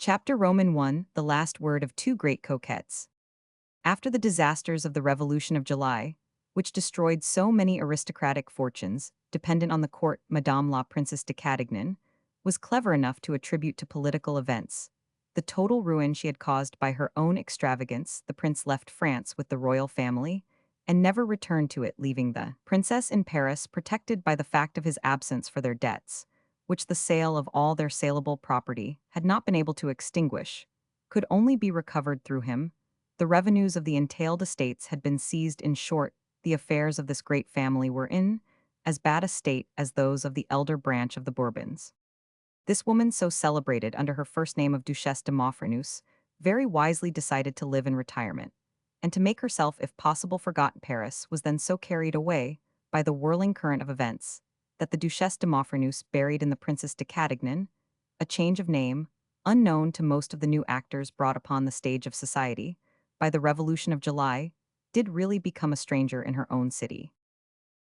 Chapter Roman 1, The Last Word of Two Great Coquettes. After the disasters of the Revolution of July, which destroyed so many aristocratic fortunes, dependent on the court, Madame la Princesse de Cadignan was clever enough to attribute to political events the total ruin she had caused by her own extravagance. The prince left France with the royal family and never returned to it, leaving the princess in Paris protected by the fact of his absence for their debts, which the sale of all their saleable property had not been able to extinguish, could only be recovered through him. The revenues of the entailed estates had been seized. In short, the affairs of this great family were in as bad a state as those of the elder branch of the Bourbons. This woman, so celebrated under her first name of Duchesse de Maufrigneuse, very wisely decided to live in retirement, and to make herself, if possible, forgotten. Paris was then so carried away by the whirling current of events that the Duchesse de Maufrigneuse, buried in the Princess de Cadignan, a change of name, unknown to most of the new actors brought upon the stage of society, by the Revolution of July, did really become a stranger in her own city.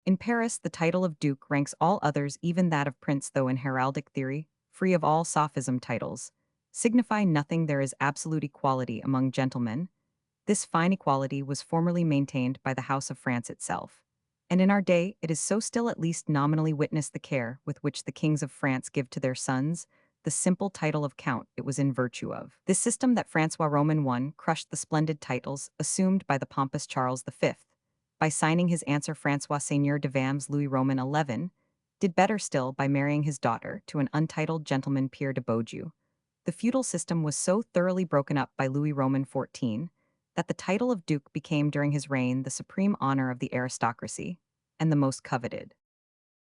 In Paris, the title of Duke ranks all others, even that of Prince, though in heraldic theory, free of all sophism. Titles signify nothing. There is absolute equality among gentlemen. This fine equality was formerly maintained by the House of France itself, and in our day it is so still, at least nominally. Witness the care with which the kings of France give to their sons the simple title of Count. It was in virtue of this system that Francois Roman I crushed the splendid titles assumed by the pompous Charles V. By signing his answer, Francois Seigneur de Vams Louis Roman XI did better still by marrying his daughter to an untitled gentleman, Pierre de Beaujeu. The feudal system was so thoroughly broken up by Louis Roman XIV that the title of Duke became during his reign the supreme honor of the aristocracy, and the most coveted.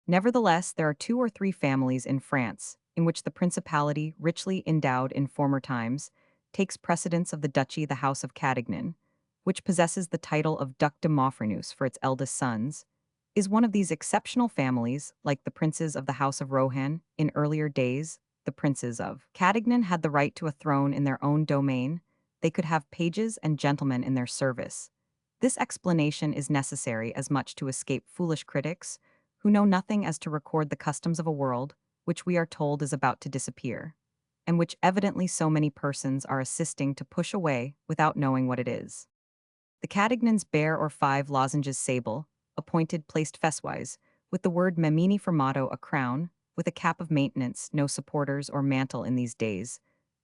Nevertheless, there are two or three families in France in which the principality, richly endowed in former times, takes precedence of the duchy. The House of Cadignan, which possesses the title of Duc de Maufrigneuse for its eldest sons, is one of these exceptional families. Like the princes of the House of Rohan in earlier days, the princes of Cadignan had the right to a throne in their own domain. They could have pages and gentlemen in their service. This explanation is necessary as much to escape foolish critics who know nothing as to record the customs of a world which we are told is about to disappear, and which evidently so many persons are assisting to push away without knowing what it is. The Cadignans bear or 5 lozenges sable, appointed, placed fesswise, with the word memini for motto, a crown, with a cap of maintenance, no supporters or mantle. In these days,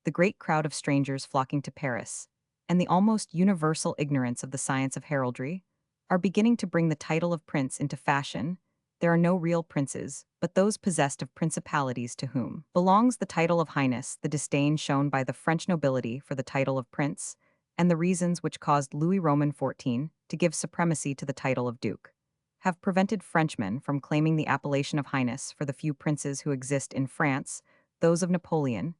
the great crowd of strangers flocking to Paris, and the almost universal ignorance of the science of heraldry, are beginning to bring the title of prince into fashion. There are no real princes, but those possessed of principalities, to whom belongs the title of highness. The disdain shown by the French nobility for the title of prince, and the reasons which caused Louis Roman XIV to give supremacy to the title of duke, have prevented Frenchmen from claiming the appellation of highness for the few princes who exist in France. Those of Napoleon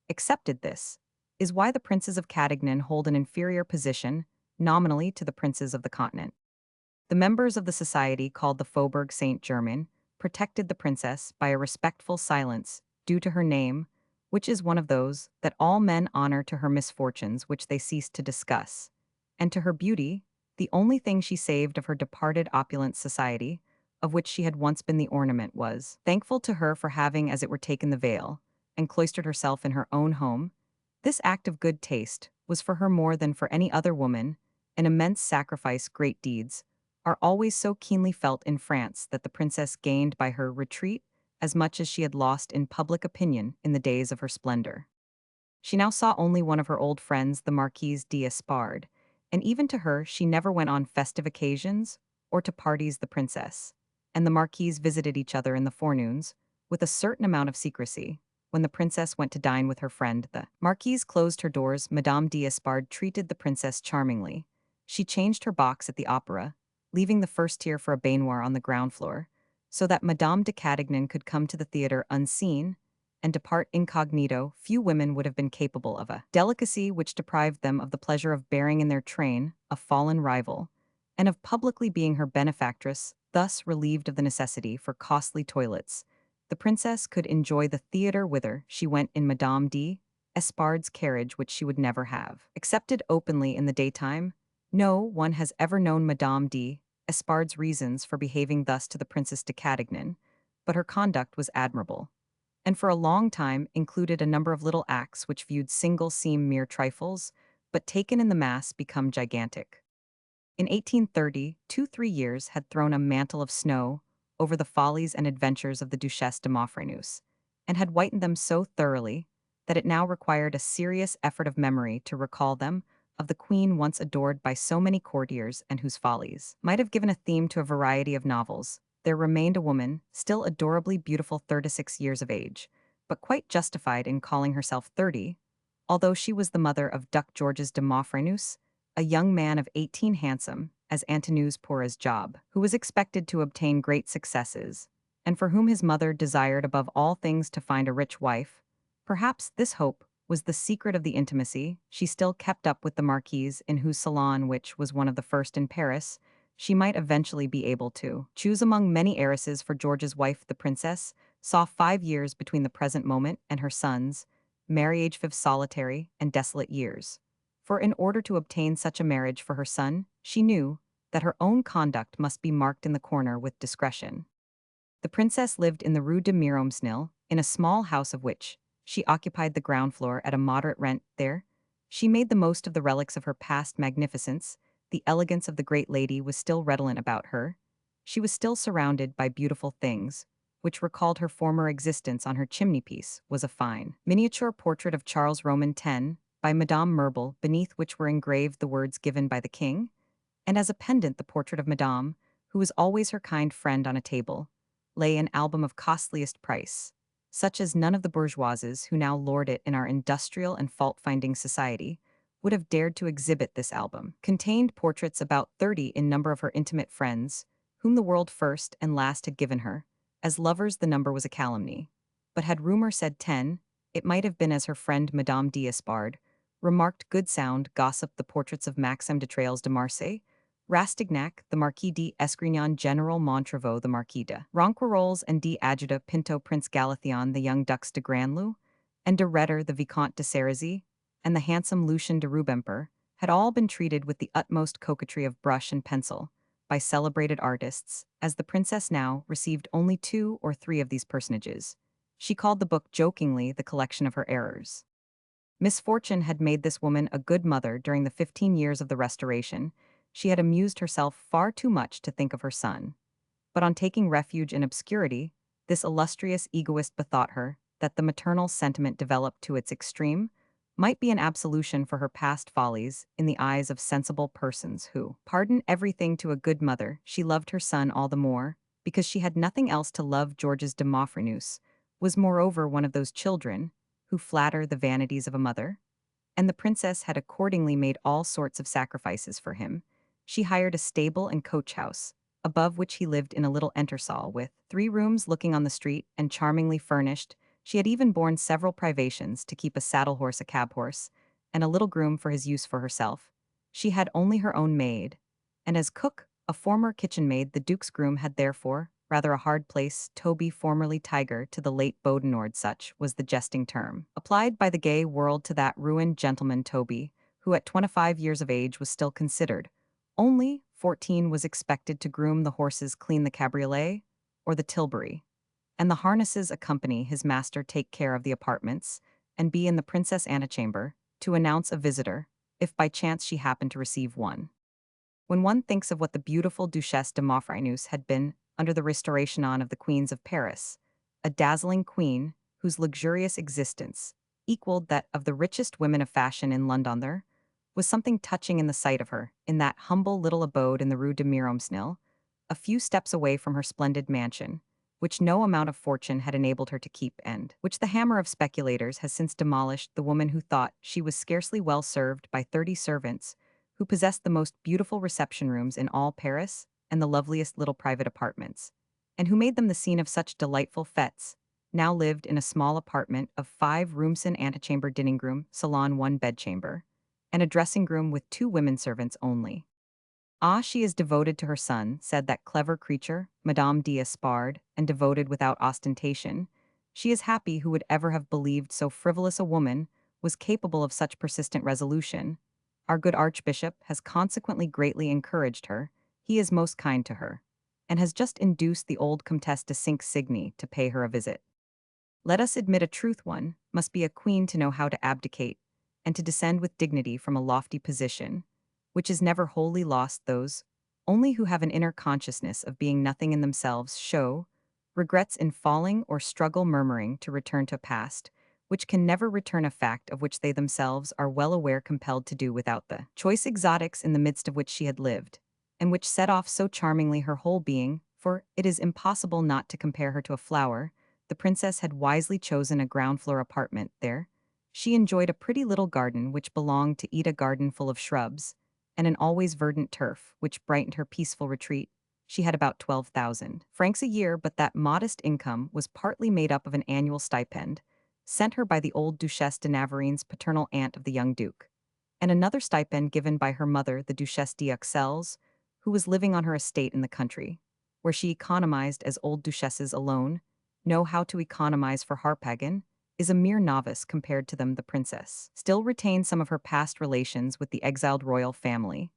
accepted. This is why the princes of Cadignan hold an inferior position, nominally, to the princes of the continent. The members of the society called the Faubourg Saint-Germain protected the princess by a respectful silence due to her name, which is one of those that all men honor, to her misfortunes which they ceased to discuss, and to her beauty, the only thing she saved of her departed opulent society, of which she had once been the ornament, was thankful to her for having, as it were, taken the veil, and cloistered herself in her own home. This act of good taste was for her more than for any other woman an immense sacrifice. Great deeds are always so keenly felt in France that the princess gained by her retreat as much as she had lost in public opinion in the days of her splendor. She now saw only one of her old friends, the Marquise d'Espard, and even to her she never went on festive occasions or to parties. The princess and the marquise visited each other in the forenoons with a certain amount of secrecy. When the princess went to dine with her friend, the marquise closed her doors. Madame d'Espard treated the princess charmingly. She changed her box at the opera, leaving the first tier for a baignoire on the ground floor, so that Madame de Cadignan could come to the theater unseen and depart incognito. Few women would have been capable of a delicacy which deprived them of the pleasure of bearing in their train a fallen rival, and of publicly being her benefactress. Thus relieved of the necessity for costly toilets, the princess could enjoy the theater whither she went in Madame d'Espard's carriage, which she would never have accepted openly in the daytime. No one has ever known Madame d'Espard's reasons for behaving thus to the Princess de Cadignan, but her conduct was admirable. and for a long time included a number of little acts which viewed single seem mere trifles, but taken in the mass become gigantic. In 1830, 3 years had thrown a mantle of snow over the follies and adventures of the Duchesse de Maufrigneuse, and had whitened them so thoroughly that it now required a serious effort of memory to recall them, of the queen once adored by so many courtiers and whose follies might have given a theme to a variety of novels. There remained a woman, still adorably beautiful 36 years of age, but quite justified in calling herself 30, although she was the mother of Duc Georges de Maufrigneuse, a young man of 18 handsome, as Antoineuse poor as Job, who was expected to obtain great successes, and for whom his mother desired above all things to find a rich wife. Perhaps this hope was the secret of the intimacy she still kept up with the Marquise, in whose salon, which was one of the first in Paris, she might eventually be able to choose among many heiresses for George's wife. The princess saw 5 years between the present moment and her son's marriage, 5 solitary and desolate years. For in order to obtain such a marriage for her son, she knew that her own conduct must be marked in the corner with discretion. The princess lived in the Rue de Miromesnil, in a small house of which she occupied the ground floor at a moderate rent. There, she made the most of the relics of her past magnificence. The elegance of the great lady was still redolent about her. She was still surrounded by beautiful things, which recalled her former existence. On her chimney-piece was a fine miniature portrait of Charles Roman X, by Madame Merble, beneath which were engraved the words given by the king, and as a pendant the portrait of Madame, who was always her kind friend. On a table lay an album of costliest price, such as none of the bourgeoises who now lord it in our industrial and fault-finding society would have dared to exhibit. This album contained portraits about 30 in number of her intimate friends, whom the world first and last had given her. As lovers the number was a calumny, but had rumor said 10, it might have been as her friend Madame d'Espard remarked. Good sound gossip the portraits of Maxime de Trailles de Marseille, Rastignac, the Marquis d'Esgrignon, General Montrevaux, the Marquis de Ronquerolles, and d'Ajuda Pinto, Prince Galathion, the young Dux de Grandlieu, and de Redder, the Vicomte de Cerisy, and the handsome Lucien de Rubemper, had all been treated with the utmost coquetry of brush and pencil by celebrated artists. As the princess now received only 2 or 3 of these personages, she called the book jokingly the collection of her errors. Misfortune had made this woman a good mother. During the 15 years of the Restoration, she had amused herself far too much to think of her son. But on taking refuge in obscurity, this illustrious egoist bethought her that the maternal sentiment developed to its extreme might be an absolution for her past follies in the eyes of sensible persons who pardon everything to a good mother. She loved her son all the more because she had nothing else to love. Georges de Maufrigneuse was moreover one of those children who flatter the vanities of a mother, and the princess had accordingly made all sorts of sacrifices for him. She hired a stable and coach house, above which he lived in a little entresol with 3 rooms looking on the street and charmingly furnished. She had even borne several privations to keep a saddle horse, a cab horse, and a little groom for his use. For herself she had only her own maid, and as cook, a former kitchen maid. The duke's groom had therefore rather a hard place. Toby, formerly Tiger, to the late Beaudenord, such was the jesting term applied by the gay world to that ruined gentleman. Toby, who at 25 years of age was still considered only 14, was expected to groom the horses, clean the cabriolet or the tilbury, and the harnesses, accompany his master, take care of the apartments, and be in the princess' antechamber to announce a visitor, if by chance she happened to receive one. When one thinks of what the beautiful Duchesse de Maufrigneuse had been under the Restoration of the queens of Paris, a dazzling queen whose luxurious existence equaled that of the richest women of fashion in London, there was something touching in the sight of her in that humble little abode in the Rue de Miromesnil, a few steps away from her splendid mansion, which no amount of fortune had enabled her to keep, and which the hammer of speculators has since demolished. The woman who thought she was scarcely well served by 30 servants, who possessed the most beautiful reception rooms in all Paris and the loveliest little private apartments, and who made them the scene of such delightful fêtes, now lived in a small apartment of 5 rooms, an antechamber, dining room, salon, 1 bedchamber, and a dressing room with 2 women servants only. Ah, she is devoted to her son, said that clever creature, Madame d'Espard, and devoted without ostentation. She is happy who would ever have believed so frivolous a woman was capable of such persistent resolution. Our good archbishop has consequently greatly encouraged her. He is most kind to her, and has just induced the old Comtesse de Cinq-Signy to pay her a visit. Let us admit a truth: one must be a queen to know how to abdicate, and to descend with dignity from a lofty position, which is never wholly lost. Those only who have an inner consciousness of being nothing in themselves show regrets in falling or struggle murmuring to return to a past, which can never return, a fact of which they themselves are well aware, compelled to do without the choice exotics in the midst of which she had lived, and which set off so charmingly her whole being, for it is impossible not to compare her to a flower. The princess had wisely chosen a ground-floor apartment. There she enjoyed a pretty little garden which belonged to Ida, garden full of shrubs, and an always verdant turf, which brightened her peaceful retreat. She had about 12,000 francs a year, but that modest income was partly made up of an annual stipend, sent her by the old Duchesse de Navarreins, paternal aunt of the young duke, and another stipend given by her mother, the Duchesse d'Uxelles, who was living on her estate in the country, where she economized as old duchesses alone know how to economize. For Harpagon is a mere novice compared to them. The princess still retained some of her past relations with the exiled royal family,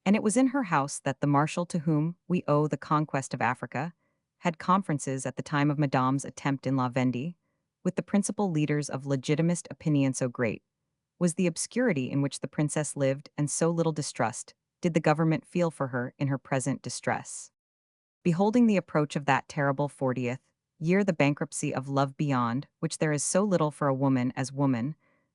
and it was in her house that the marshal to whom we owe the conquest of Africa had conferences at the time of Madame's attempt in La Vendée, with the principal leaders of legitimist opinion. So great was the obscurity in which the princess lived, and so little distrust did the government feel for her in her present distress. Beholding the approach of that terrible 40th year, the bankruptcy of love beyond which there is so little for a woman as woman,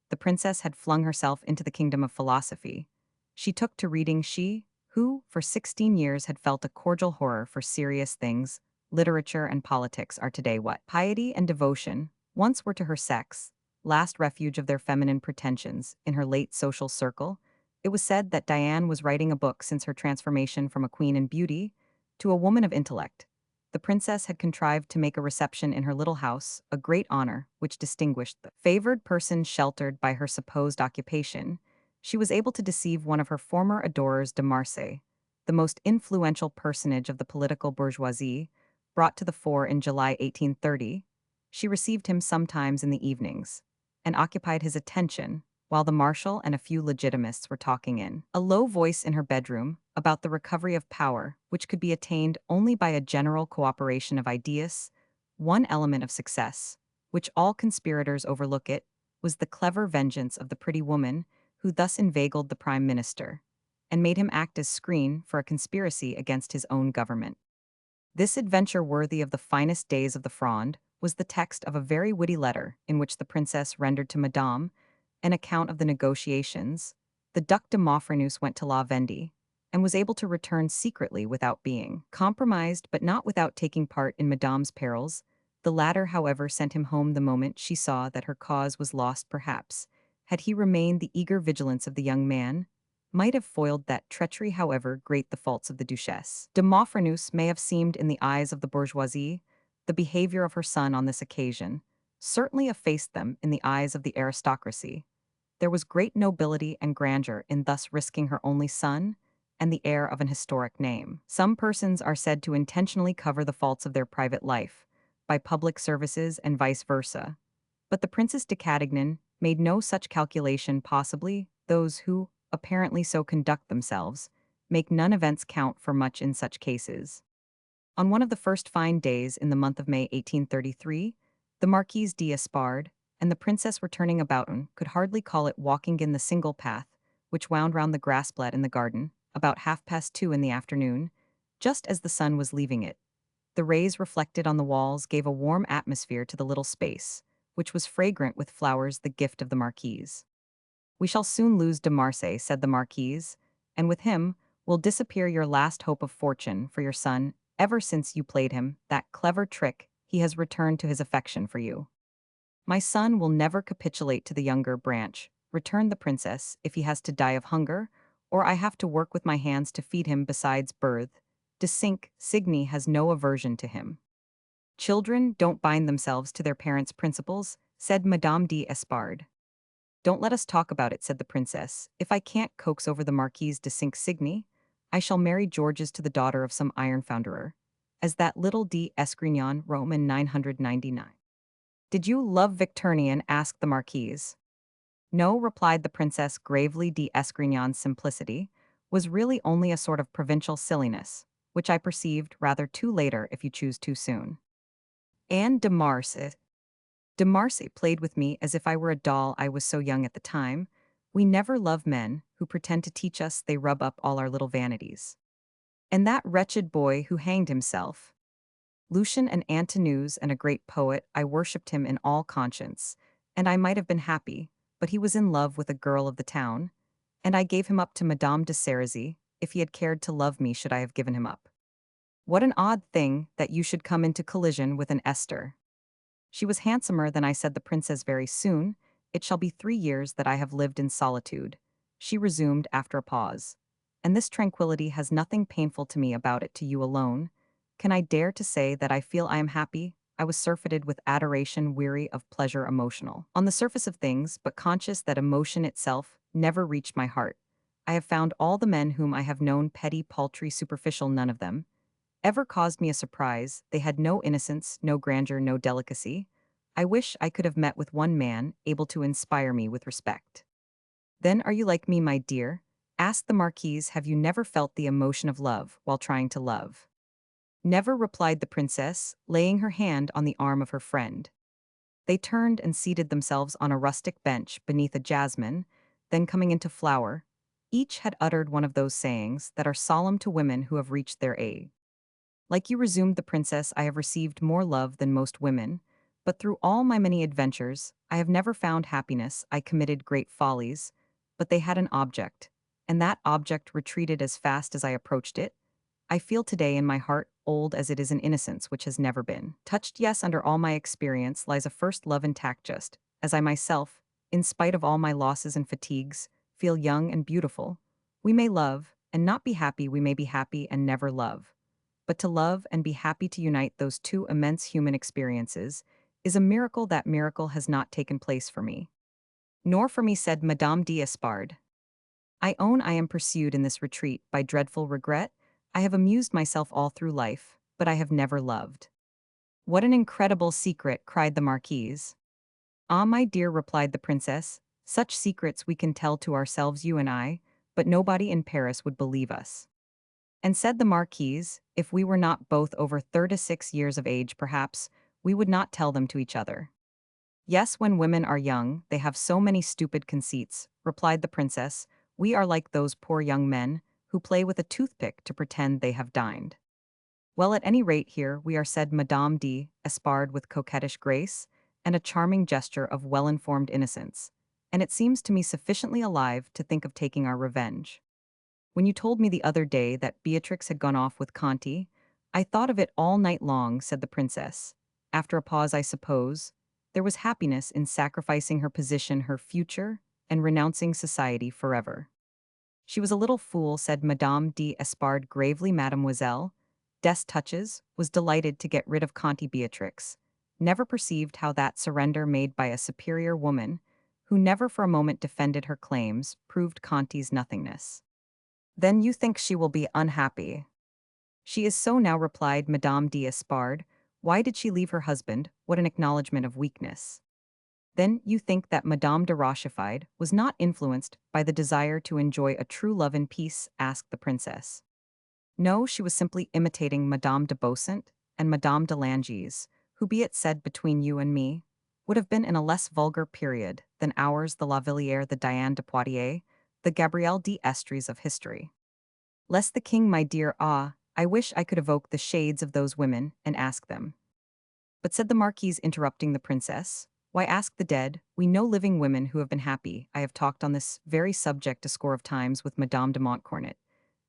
the princess had flung herself into the kingdom of philosophy. She took to reading, she, who, for 16 years had felt a cordial horror for serious things. Literature and politics are today what piety and devotion once were to her sex, last refuge of their feminine pretensions. In her late social circle, it was said that Diane was writing a book since her transformation from a queen in beauty to a woman of intellect. The princess had contrived to make a reception in her little house, a great honor which distinguished the favored person sheltered by her supposed occupation. She was able to deceive one of her former adorers, de Marsay, the most influential personage of the political bourgeoisie, brought to the fore in July 1830. She received him sometimes in the evenings, and occupied his attention while the marshal and a few legitimists were talking in a low voice in her bedroom about the recovery of power, which could be attained only by a general cooperation of ideas. One element of success, which all conspirators overlook it, was the clever vengeance of the pretty woman who thus inveigled the prime minister, and made him act as screen for a conspiracy against his own government. This adventure, worthy of the finest days of the Fronde, was the text of a very witty letter in which the princess rendered to Madame an account of the negotiations. The Duc de Maufrigneuse went to La Vendée, and was able to return secretly without being compromised, but not without taking part in Madame's perils. The latter, however, sent him home the moment she saw that her cause was lost. Perhaps, had he remained, the eager vigilance of the young man might have foiled that treachery. However great the faults of the Duchesse de Maufrigneuse may have seemed in the eyes of the bourgeoisie, the behavior of her son on this occasion certainly effaced them in the eyes of the aristocracy. There was great nobility and grandeur in thus risking her only son and the heir of an historic name. Some persons are said to intentionally cover the faults of their private life by public services and vice versa. But the Princess de Cadignan made no such calculation. Possibly those who, apparently so conduct themselves, make none events count for much in such cases. On one of the first fine days in the month of May 1833, the Marquise d'Espard and the princess were turning about and could hardly call it walking in the single path which wound round the grass-plat in the garden, about 2:30 in the afternoon, just as the sun was leaving it. The rays reflected on the walls gave a warm atmosphere to the little space, which was fragrant with flowers, the gift of the marquise. "We shall soon lose de Marsay," said the marquise, "and with him will disappear your last hope of fortune for your son. Ever since you played him that clever trick, he has returned to his affection for you." "My son will never capitulate to the younger branch," returned the princess, "if he has to die of hunger, or I have to work with my hands to feed him. Besides, birth, de Cinq Signy has no aversion to him." "Children don't bind themselves to their parents' principles," said Madame d'Espard. "Don't let us talk about it," said the princess. "If I can't coax over the Marquise de Cinq Signy, I shall marry Georges to the daughter of some iron founderer, as that little d'Esgrignon Rome in 999. "Did you love Victurnien?" asked the marquise. "No," replied the princess gravely. D'Esgrignon's simplicity was really only a sort of provincial silliness, which I perceived rather too later, if you choose too soon. Anne de Mars De Marsay played with me as if I were a doll. I was so young at the time. We never love men who pretend to teach us. They rub up all our little vanities. And that wretched boy who hanged himself. Lucian and Antinous and a great poet, I worshipped him in all conscience. And I might have been happy, but he was in love with a girl of the town. And I gave him up to Madame de Serizy. If he had cared to love me, should I have given him up? What an odd thing that you should come into collision with an Esther. She was handsomer than I, said the princess. Very soon, it shall be 3 years that I have lived in solitude, she resumed after a pause. And this tranquility has nothing painful to me about it. To you alone, can I dare to say that I feel I am happy? I was surfeited with adoration, weary of pleasure, emotional on the surface of things, but conscious that emotion itself never reached my heart. I have found all the men whom I have known petty, paltry, superficial. None of them ever caused me a surprise. They had no innocence, no grandeur, no delicacy. I wish I could have met with one man able to inspire me with respect. Then are you like me, my dear? Asked the Marquise. Have you never felt the emotion of love while trying to love? Never, replied the princess, laying her hand on the arm of her friend. They turned and seated themselves on a rustic bench beneath a jasmine, then coming into flower. Each had uttered one of those sayings that are solemn to women who have reached their age. Like you, resumed the princess, I have received more love than most women, but through all my many adventures, I have never found happiness. I committed great follies, but they had an object, and that object retreated as fast as I approached it. I feel today in my heart, old as it is, an innocence which has never been touched. Yes, under all my experience lies a first love intact, just as I myself, in spite of all my losses and fatigues, feel young and beautiful. We may love and not be happy, we may be happy and never love. But to love and be happy, to unite those two immense human experiences, is a miracle. That miracle has not taken place for me. Nor for me, said Madame d'Espard. I own I am pursued in this retreat by dreadful regret. I have amused myself all through life, but I have never loved. What an incredible secret, cried the Marquise. Ah, my dear, replied the princess, such secrets we can tell to ourselves, you and I, but nobody in Paris would believe us. And said the Marquise, if we were not both over 36 years of age, perhaps, we would not tell them to each other. Yes, when women are young, they have so many stupid conceits, replied the princess. We are like those poor young men who play with a toothpick to pretend they have dined. Well, at any rate, here we are, said Madame d'Espard with coquettish grace and a charming gesture of well-informed innocence, and it seems to me sufficiently alive to think of taking our revenge. When you told me the other day that Beatrix had gone off with Conti, I thought of it all night long, said the princess. After a pause, I suppose, there was happiness in sacrificing her position, her future, and renouncing society forever. She was a little fool, said Madame d'Espard gravely. Mademoiselle Touches was delighted to get rid of Conti. Beatrix never perceived how that surrender made by a superior woman, who never for a moment defended her claims, proved Conti's nothingness. Then you think she will be unhappy? She is so now, replied Madame d'Espard. Why did she leave her husband? What an acknowledgment of weakness. Then you think that Madame de Rochefide was not influenced by the desire to enjoy a true love in peace? Asked the princess. No, she was simply imitating Madame de Beausant and Madame de Langeais, who, be it said between you and me, would have been in a less vulgar period than ours, the La Villiers, the Diane de Poitiers, the Gabrielle d'Estrees of history. Lest the king, my dear, ah, I wish I could evoke the shades of those women and ask them. But, said the Marquise, interrupting the princess, why ask the dead? We know living women who have been happy. I have talked on this very subject a score of times with Madame de Montcornet,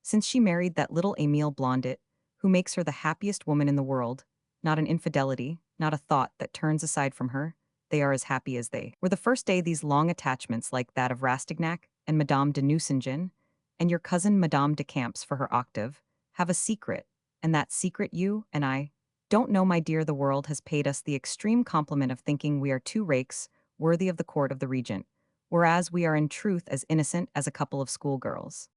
since she married that little Émile Blondet, who makes her the happiest woman in the world. Not an infidelity, not a thought that turns aside from her. They are as happy as they were the first day. These long attachments, like that of Rastignac and Madame de Nucingen, and your cousin Madame de Camps for her octave, have a secret, and that secret you and I don't know, my dear. The world has paid us the extreme compliment of thinking we are two rakes worthy of the court of the regent, whereas we are in truth as innocent as a couple of schoolgirls.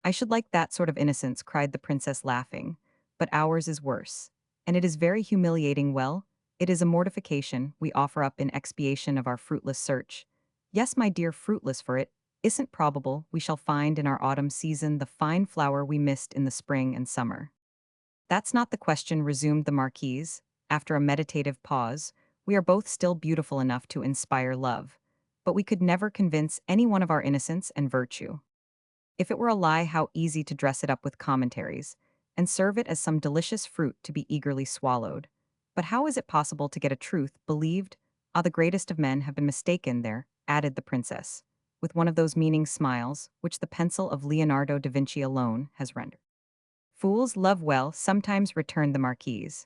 I should like that sort of innocence, cried the princess, laughing, but ours is worse, and it is very humiliating. Well, it is a mortification we offer up in expiation of our fruitless search. Yes, my dear, fruitless, for it isn't probable we shall find in our autumn season the fine flower we missed in the spring and summer. That's not the question, resumed the Marquise, after a meditative pause. We are both still beautiful enough to inspire love, but we could never convince anyone of our innocence and virtue. If it were a lie, how easy to dress it up with commentaries and serve it as some delicious fruit to be eagerly swallowed. But how is it possible to get a truth believed? Ah, the greatest of men have been mistaken there, added the princess, with one of those meaning smiles which the pencil of Leonardo da Vinci alone has rendered. Fools love well, sometimes, returned the marquise.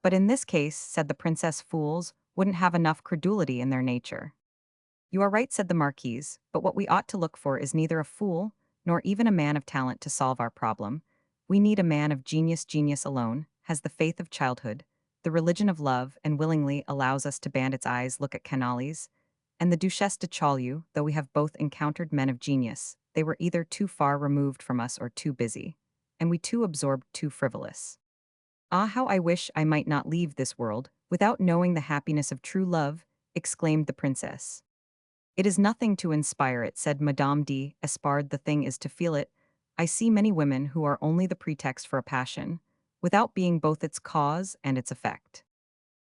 But in this case, said the princess, fools wouldn't have enough credulity in their nature. You are right, said the marquise, but what we ought to look for is neither a fool nor even a man of talent to solve our problem. We need a man of genius. Genius alone has the faith of childhood, the religion of love, and willingly allows us to band its eyes look at canales. And the Duchesse de Chaulieu, though we have both encountered men of genius, they were either too far removed from us or too busy, and we too absorbed, too frivolous. Ah, how I wish I might not leave this world without knowing the happiness of true love, exclaimed the princess. It is nothing to inspire it, said Madame d'Espard. The thing is to feel it. I see many women who are only the pretext for a passion, without being both its cause and its effect.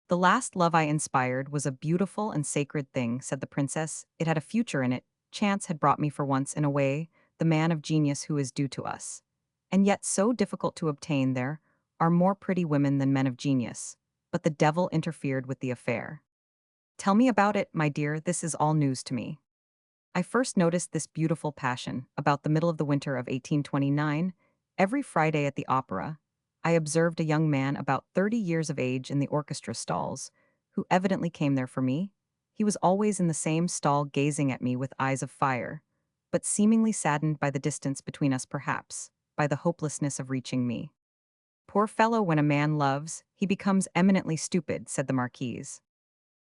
The last love I inspired was a beautiful and sacred thing, said the princess. It had a future in it. Chance had brought me for once, in a way, the man of genius who is due to us. And yet so difficult to obtain. There are more pretty women than men of genius. But the devil interfered with the affair. Tell me about it, my dear, this is all news to me. I first noticed this beautiful passion about the middle of the winter of 1829. Every Friday at the opera, I observed a young man about 30 years of age in the orchestra stalls, who evidently came there for me. He was always in the same stall, gazing at me with eyes of fire, but seemingly saddened by the distance between us, perhaps by the hopelessness of reaching me. Poor fellow, when a man loves, he becomes eminently stupid, said the marquise.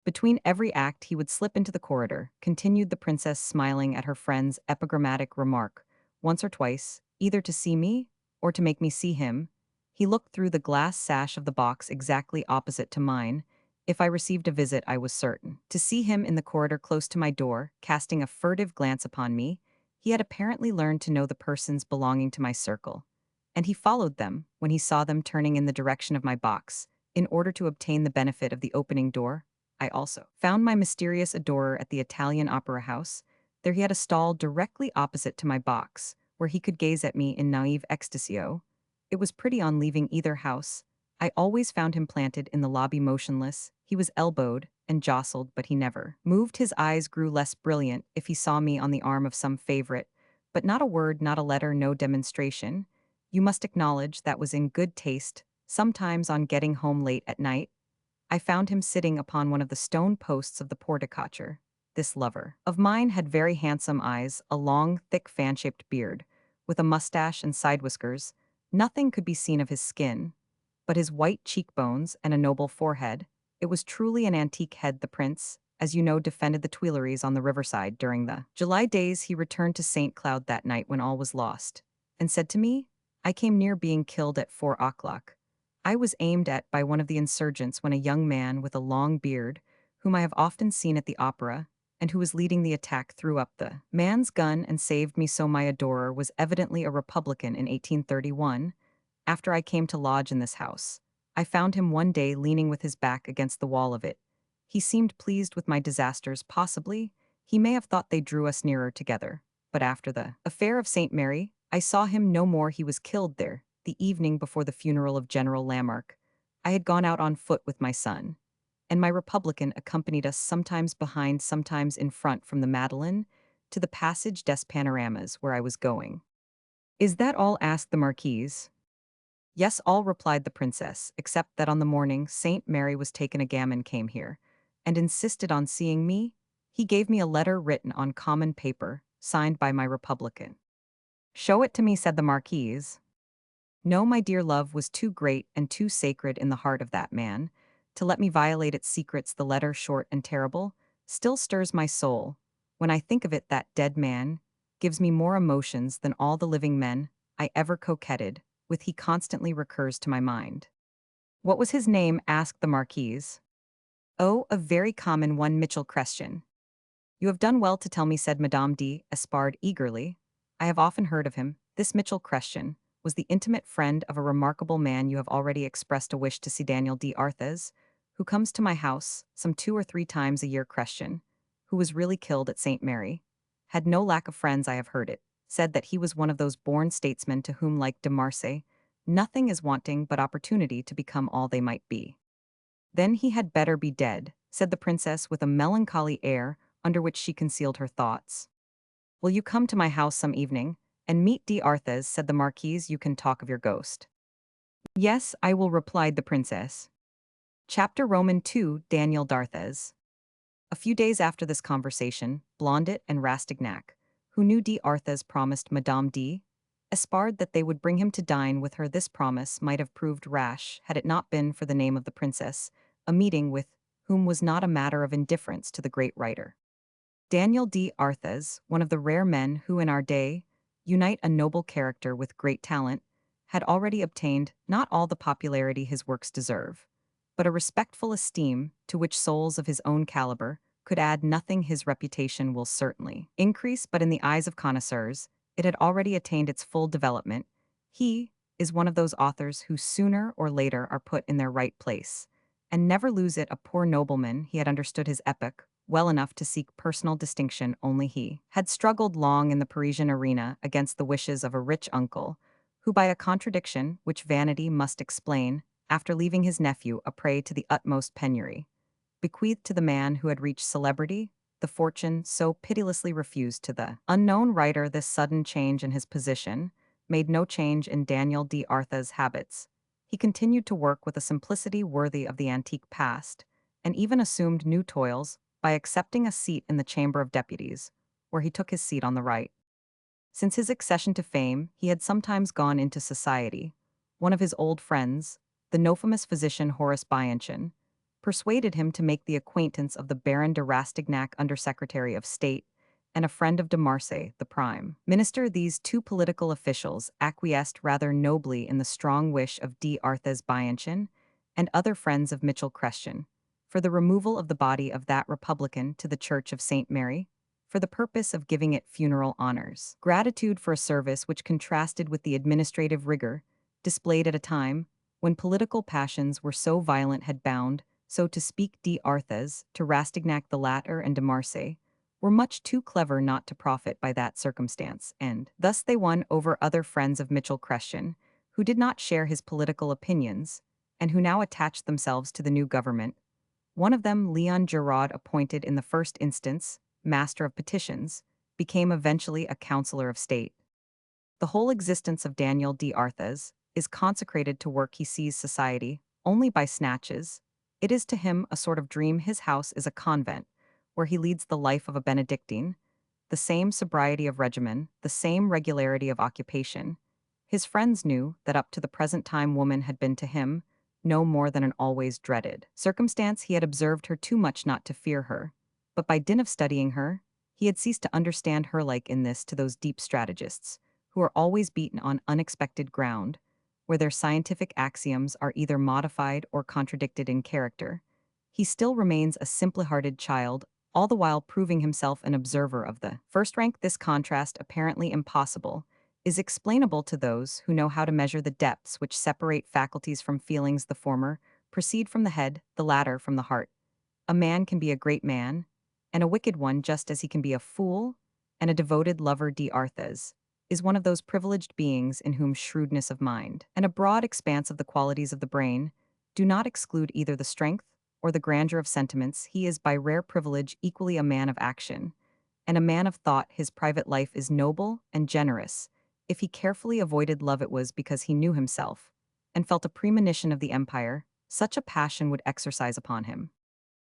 Between every act he would slip into the corridor, continued the princess, smiling at her friend's epigrammatic remark. Once or twice, either to see me or to make me see him, he looked through the glass sash of the box exactly opposite to mine. If I received a visit, I was certain to see him in the corridor close to my door, casting a furtive glance upon me. He had apparently learned to know the persons belonging to my circle, and he followed them when he saw them turning in the direction of my box, in order to obtain the benefit of the opening door. I also found my mysterious adorer at the Italian Opera House. There he had a stall directly opposite to my box, where he could gaze at me in naive ecstasy. It was pretty. On leaving either house, I always found him planted in the lobby, motionless. He was elbowed and jostled, but he never moved. His eyes grew less brilliant if he saw me on the arm of some favorite, but not a word, not a letter, no demonstration. You must acknowledge that was in good taste. Sometimes, on getting home late at night, I found him sitting upon one of the stone posts of the porticature. This lover of mine had very handsome eyes, a long, thick, fan-shaped beard, with a mustache and side whiskers. Nothing could be seen of his skin, but his white cheekbones and a noble forehead. It was truly an antique head. The prince, as you know, defended the Tuileries on the riverside during the July days. He returned to St. Cloud that night when all was lost, and said to me, I came near being killed at 4 o'clock. I was aimed at by one of the insurgents when a young man with a long beard, whom I have often seen at the opera, and who was leading the attack, threw up the man's gun and saved me. So my adorer was evidently a Republican in 1831. After I came to lodge in this house, I found him one day leaning with his back against the wall of it. He seemed pleased with my disasters. Possibly he may have thought they drew us nearer together, but after the affair of St. Mary, I saw him no more. He was killed there, the evening before the funeral of General Lamarck. I had gone out on foot with my son, and my Republican accompanied us, sometimes behind, sometimes in front, from the Madeleine to the Passage des Panoramas, where I was going. Is that all? Asked the marquise. Yes, all, replied the princess, except that on the morning St. Mary was taken, a gamin came here, and insisted on seeing me. He gave me a letter written on common paper, signed by my Republican. Show it to me, said the marquise. No, my dear love was too great and too sacred in the heart of that man to let me violate its secrets. The letter, short and terrible, still stirs my soul. When I think of it, that dead man gives me more emotions than all the living men I ever coquetted with. He constantly recurs to my mind. What was his name? Asked the marquise. Oh, a very common one, Mitchell Christian. You have done well to tell me, said Madame d'Espard eagerly. I have often heard of him. This Mitchell Christian was the intimate friend of a remarkable man. You have already expressed a wish to see Daniel d'Arthez. who comes to my house some 2 or 3 times a year Christian, who was really killed at St. Mary, had no lack of friends I have heard it, said that he was one of those born statesmen to whom like de Marsay, nothing is wanting but opportunity to become all they might be. Then he had better be dead, said the princess with a melancholy air under which she concealed her thoughts. Will you come to my house some evening, and meet d'Arthez, said the marquise, you can talk of your ghost. Yes, I will, replied the princess. Chapter Roman 2 Daniel d'Arthez. A few days after this conversation, Blondet and Rastignac, who knew d'Arthez promised Madame d'Espard that they would bring him to dine with her. This promise might have proved rash had it not been for the name of the princess, a meeting with whom was not a matter of indifference to the great writer. Daniel d'Arthez, one of the rare men who in our day unite a noble character with great talent, had already obtained not all the popularity his works deserve, but a respectful esteem to which souls of his own caliber could add nothing. His reputation will certainly increase, but in the eyes of connoisseurs, it had already attained its full development. He is one of those authors who sooner or later are put in their right place, and never lose it. A poor nobleman, he had understood his epoch well enough to seek personal distinction. Only he had struggled long in the Parisian arena against the wishes of a rich uncle, who by a contradiction which vanity must explain, after leaving his nephew a prey to the utmost penury, bequeathed to the man who had reached celebrity the fortune so pitilessly refused to the unknown writer. This sudden change in his position made no change in Daniel d'Arthez's habits. He continued to work with a simplicity worthy of the antique past, and even assumed new toils by accepting a seat in the Chamber of Deputies, where he took his seat on the right. Since his accession to fame, he had sometimes gone into society. One of his old friends, the nofamous physician Horace Bianchon, persuaded him to make the acquaintance of the Baron de Rastignac, Undersecretary of State, and a friend of de Marsay, the Prime Minister. These two political officials acquiesced rather nobly in the strong wish of d'Arthez Bianchon and other friends of Michel Chrestien for the removal of the body of that republican to the Church of St. Mary, for the purpose of giving it funeral honors. Gratitude for a service which contrasted with the administrative rigor displayed at a time when political passions were so violent had bound, so to speak, d'Arthez to Rastignac. The latter and de Marsay were much too clever not to profit by that circumstance, and thus they won over other friends of Michel Chrestien, who did not share his political opinions, and who now attached themselves to the new government. One of them, Leon Giraud, appointed in the first instance Master of Petitions, became eventually a Councillor of State. The whole existence of Daniel d'Arthez is consecrated to work. He sees society only by snatches. It is to him a sort of dream. His house is a convent, where he leads the life of a Benedictine, the same sobriety of regimen, the same regularity of occupation. His friends knew that up to the present time woman had been to him no more than an always dreaded circumstance. He had observed her too much not to fear her, but by dint of studying her, he had ceased to understand her. Like in this to those deep strategists, who are always beaten on unexpected ground, where their scientific axioms are either modified or contradicted in character, he still remains a simple-hearted child, all the while proving himself an observer of the first rank. This contrast, apparently impossible, is explainable to those who know how to measure the depths which separate faculties from feelings. The former proceed from the head, the latter from the heart. A man can be a great man, and a wicked one, just as he can be a fool and a devoted lover. D'Arthez is one of those privileged beings in whom shrewdness of mind and a broad expanse of the qualities of the brain do not exclude either the strength or the grandeur of sentiments. He is by rare privilege equally a man of action and a man of thought. His private life is noble and generous. If he carefully avoided love, it was because he knew himself and felt a premonition of the empire such a passion would exercise upon him.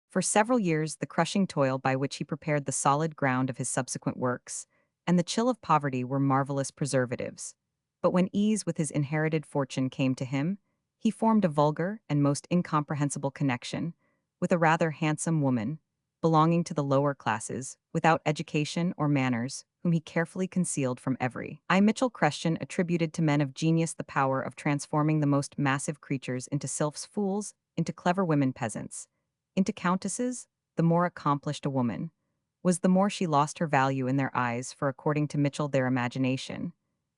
For several years, the crushing toil by which he prepared the solid ground of his subsequent works and the chill of poverty were marvelous preservatives. But when ease with his inherited fortune came to him, he formed a vulgar and most incomprehensible connection with a rather handsome woman belonging to the lower classes, without education or manners, whom he carefully concealed from every eye. Michel Chrestien attributed to men of genius the power of transforming the most massive creatures into sylphs, fools, into clever women, peasants, into countesses. The more accomplished a woman was, the more she lost her value in their eyes, for according to Michel their imagination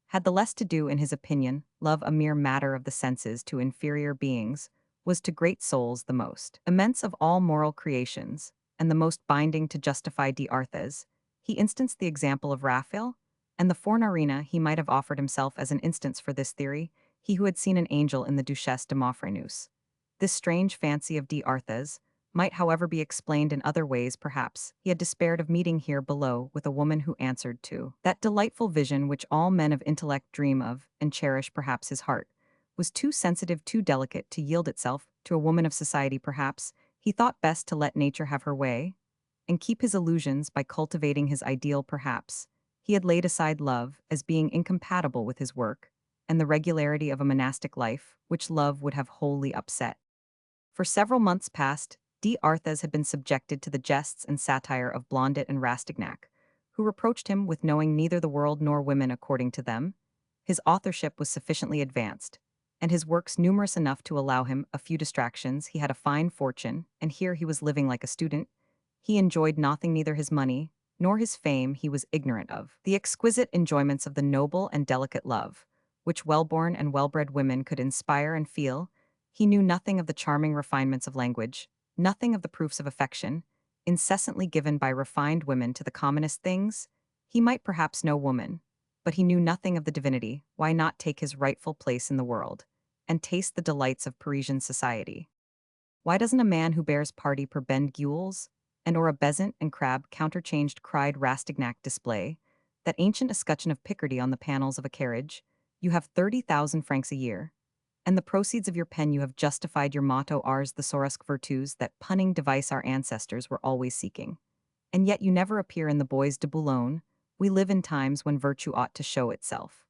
had the less to do, in his opinion, love a mere matter of the senses to inferior beings, was to great souls the most immense of all moral creations, and the most binding to justify D'Arthez. He instanced the example of Raphael, and the Fornarina he might have offered himself as an instance for this theory, he who had seen an angel in the Duchesse de Maufrigneuse. This strange fancy of D'Arthez might however be explained in other ways perhaps. He had despaired of meeting here below with a woman who answered to that delightful vision which all men of intellect dream of and cherish perhaps his heart was too sensitive, too delicate to yield itself to a woman of society perhaps. He thought best to let nature have her way and keep his illusions by cultivating his ideal perhaps. He had laid aside love as being incompatible with his work and the regularity of a monastic life, which love would have wholly upset. For several months past, D'Arthez had been subjected to the jests and satire of Blondet and Rastignac, who reproached him with knowing neither the world nor women according to them. His authorship was sufficiently advanced, and his works numerous enough to allow him a few distractions. He had a fine fortune, and here he was living like a student. He enjoyed nothing, neither his money nor his fame he was ignorant of. The exquisite enjoyments of the noble and delicate love, which well-born and well-bred women could inspire and feel. He knew nothing of the charming refinements of language, nothing of the proofs of affection, incessantly given by refined women to the commonest things. He might perhaps know woman, but he knew nothing of the divinity. Why not take his rightful place in the world, and taste the delights of Parisian society? Why doesn't a man who bears party per bend gules, and or a bezant and crab counterchanged cried Rastignac display, that ancient escutcheon of Picardy on the panels of a carriage? You have 30,000 francs a year, and the proceeds of your pen you have justified your motto ars thesaurusque virtus, that punning device our ancestors were always seeking. And yet you never appear in the Bois de Boulogne. We live in times when virtue ought to show itself.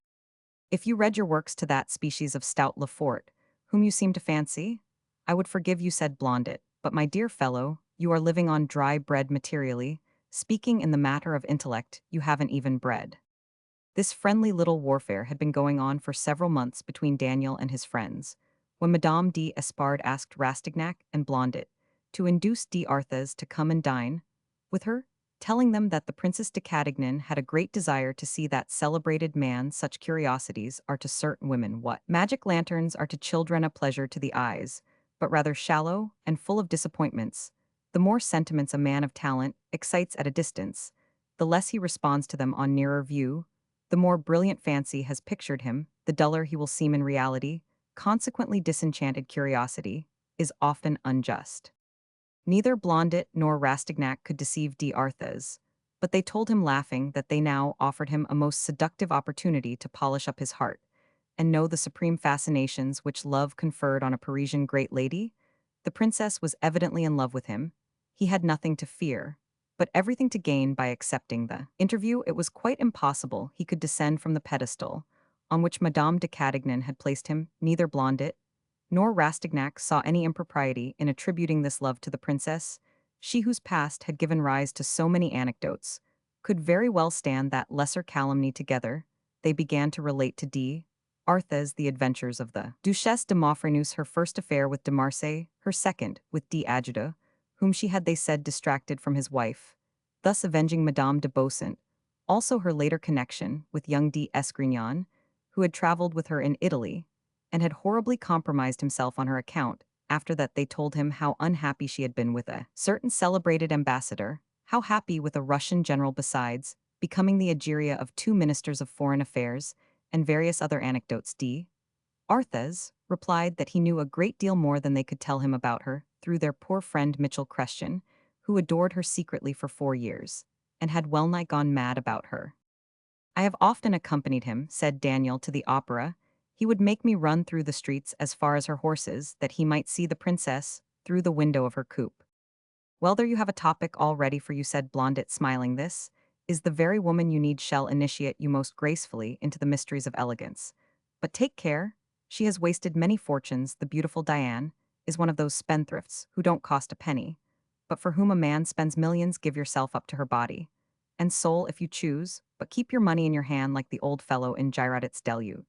If you read your works to that species of stout Lefort, whom you seem to fancy, I would forgive you, said Blondet, but my dear fellow, you are living on dry bread materially. Speaking in the matter of intellect, you haven't even bread. This friendly little warfare had been going on for several months between Daniel and his friends, when Madame d'Espard asked Rastignac and Blondet to induce D'Arthez to come and dine with her, telling them that the Princess de Cadignan had a great desire to see that celebrated man. Such curiosities are to certain women what magic lanterns are to children, a pleasure to the eyes, but rather shallow and full of disappointments. The more sentiments a man of talent excites at a distance, the less he responds to them on nearer view. The more brilliant fancy has pictured him, the duller he will seem in reality. Consequently, disenchanted curiosity is often unjust. Neither Blondet nor Rastignac could deceive D'Arthez, but they told him laughing that they now offered him a most seductive opportunity to polish up his heart and know the supreme fascinations which love conferred on a Parisian great lady. The princess was evidently in love with him. He had nothing to fear, but everything to gain by accepting the interview. It was quite impossible he could descend from the pedestal on which Madame de Cadignan had placed him. Neither Blondet nor Rastignac saw any impropriety in attributing this love to the princess. She whose past had given rise to so many anecdotes could very well stand that lesser calumny. Together they began to relate to D'Arthez the adventures of the Duchesse de Maufrigneuse, her first affair with de Marsay, her second with D'Ajuda, whom she had, they said, distracted from his wife, thus avenging Madame de Beausant, also her later connection with young d'Esgrignon, who had traveled with her in Italy, and had horribly compromised himself on her account. After that they told him how unhappy she had been with a certain celebrated ambassador, how happy with a Russian general besides, becoming the Egeria of 2 ministers of foreign affairs, and various other anecdotes. D'Arthez replied that he knew a great deal more than they could tell him about her, through their poor friend Mitchell Chrestian, who adored her secretly for 4 years, and had well-nigh gone mad about her. I have often accompanied him, said Daniel, to the opera. He would make me run through the streets as far as her horses, that he might see the princess through the window of her coupe. Well, there you have a topic all ready for you, said Blondet, smiling. This is the very woman you need. Shall initiate you most gracefully into the mysteries of elegance. But take care, she has wasted many fortunes. The beautiful Diane is one of those spendthrifts who don't cost a penny, but for whom a man spends millions. Give yourself up to her body and soul if you choose, but keep your money in your hand like the old fellow in Girardet's deluge.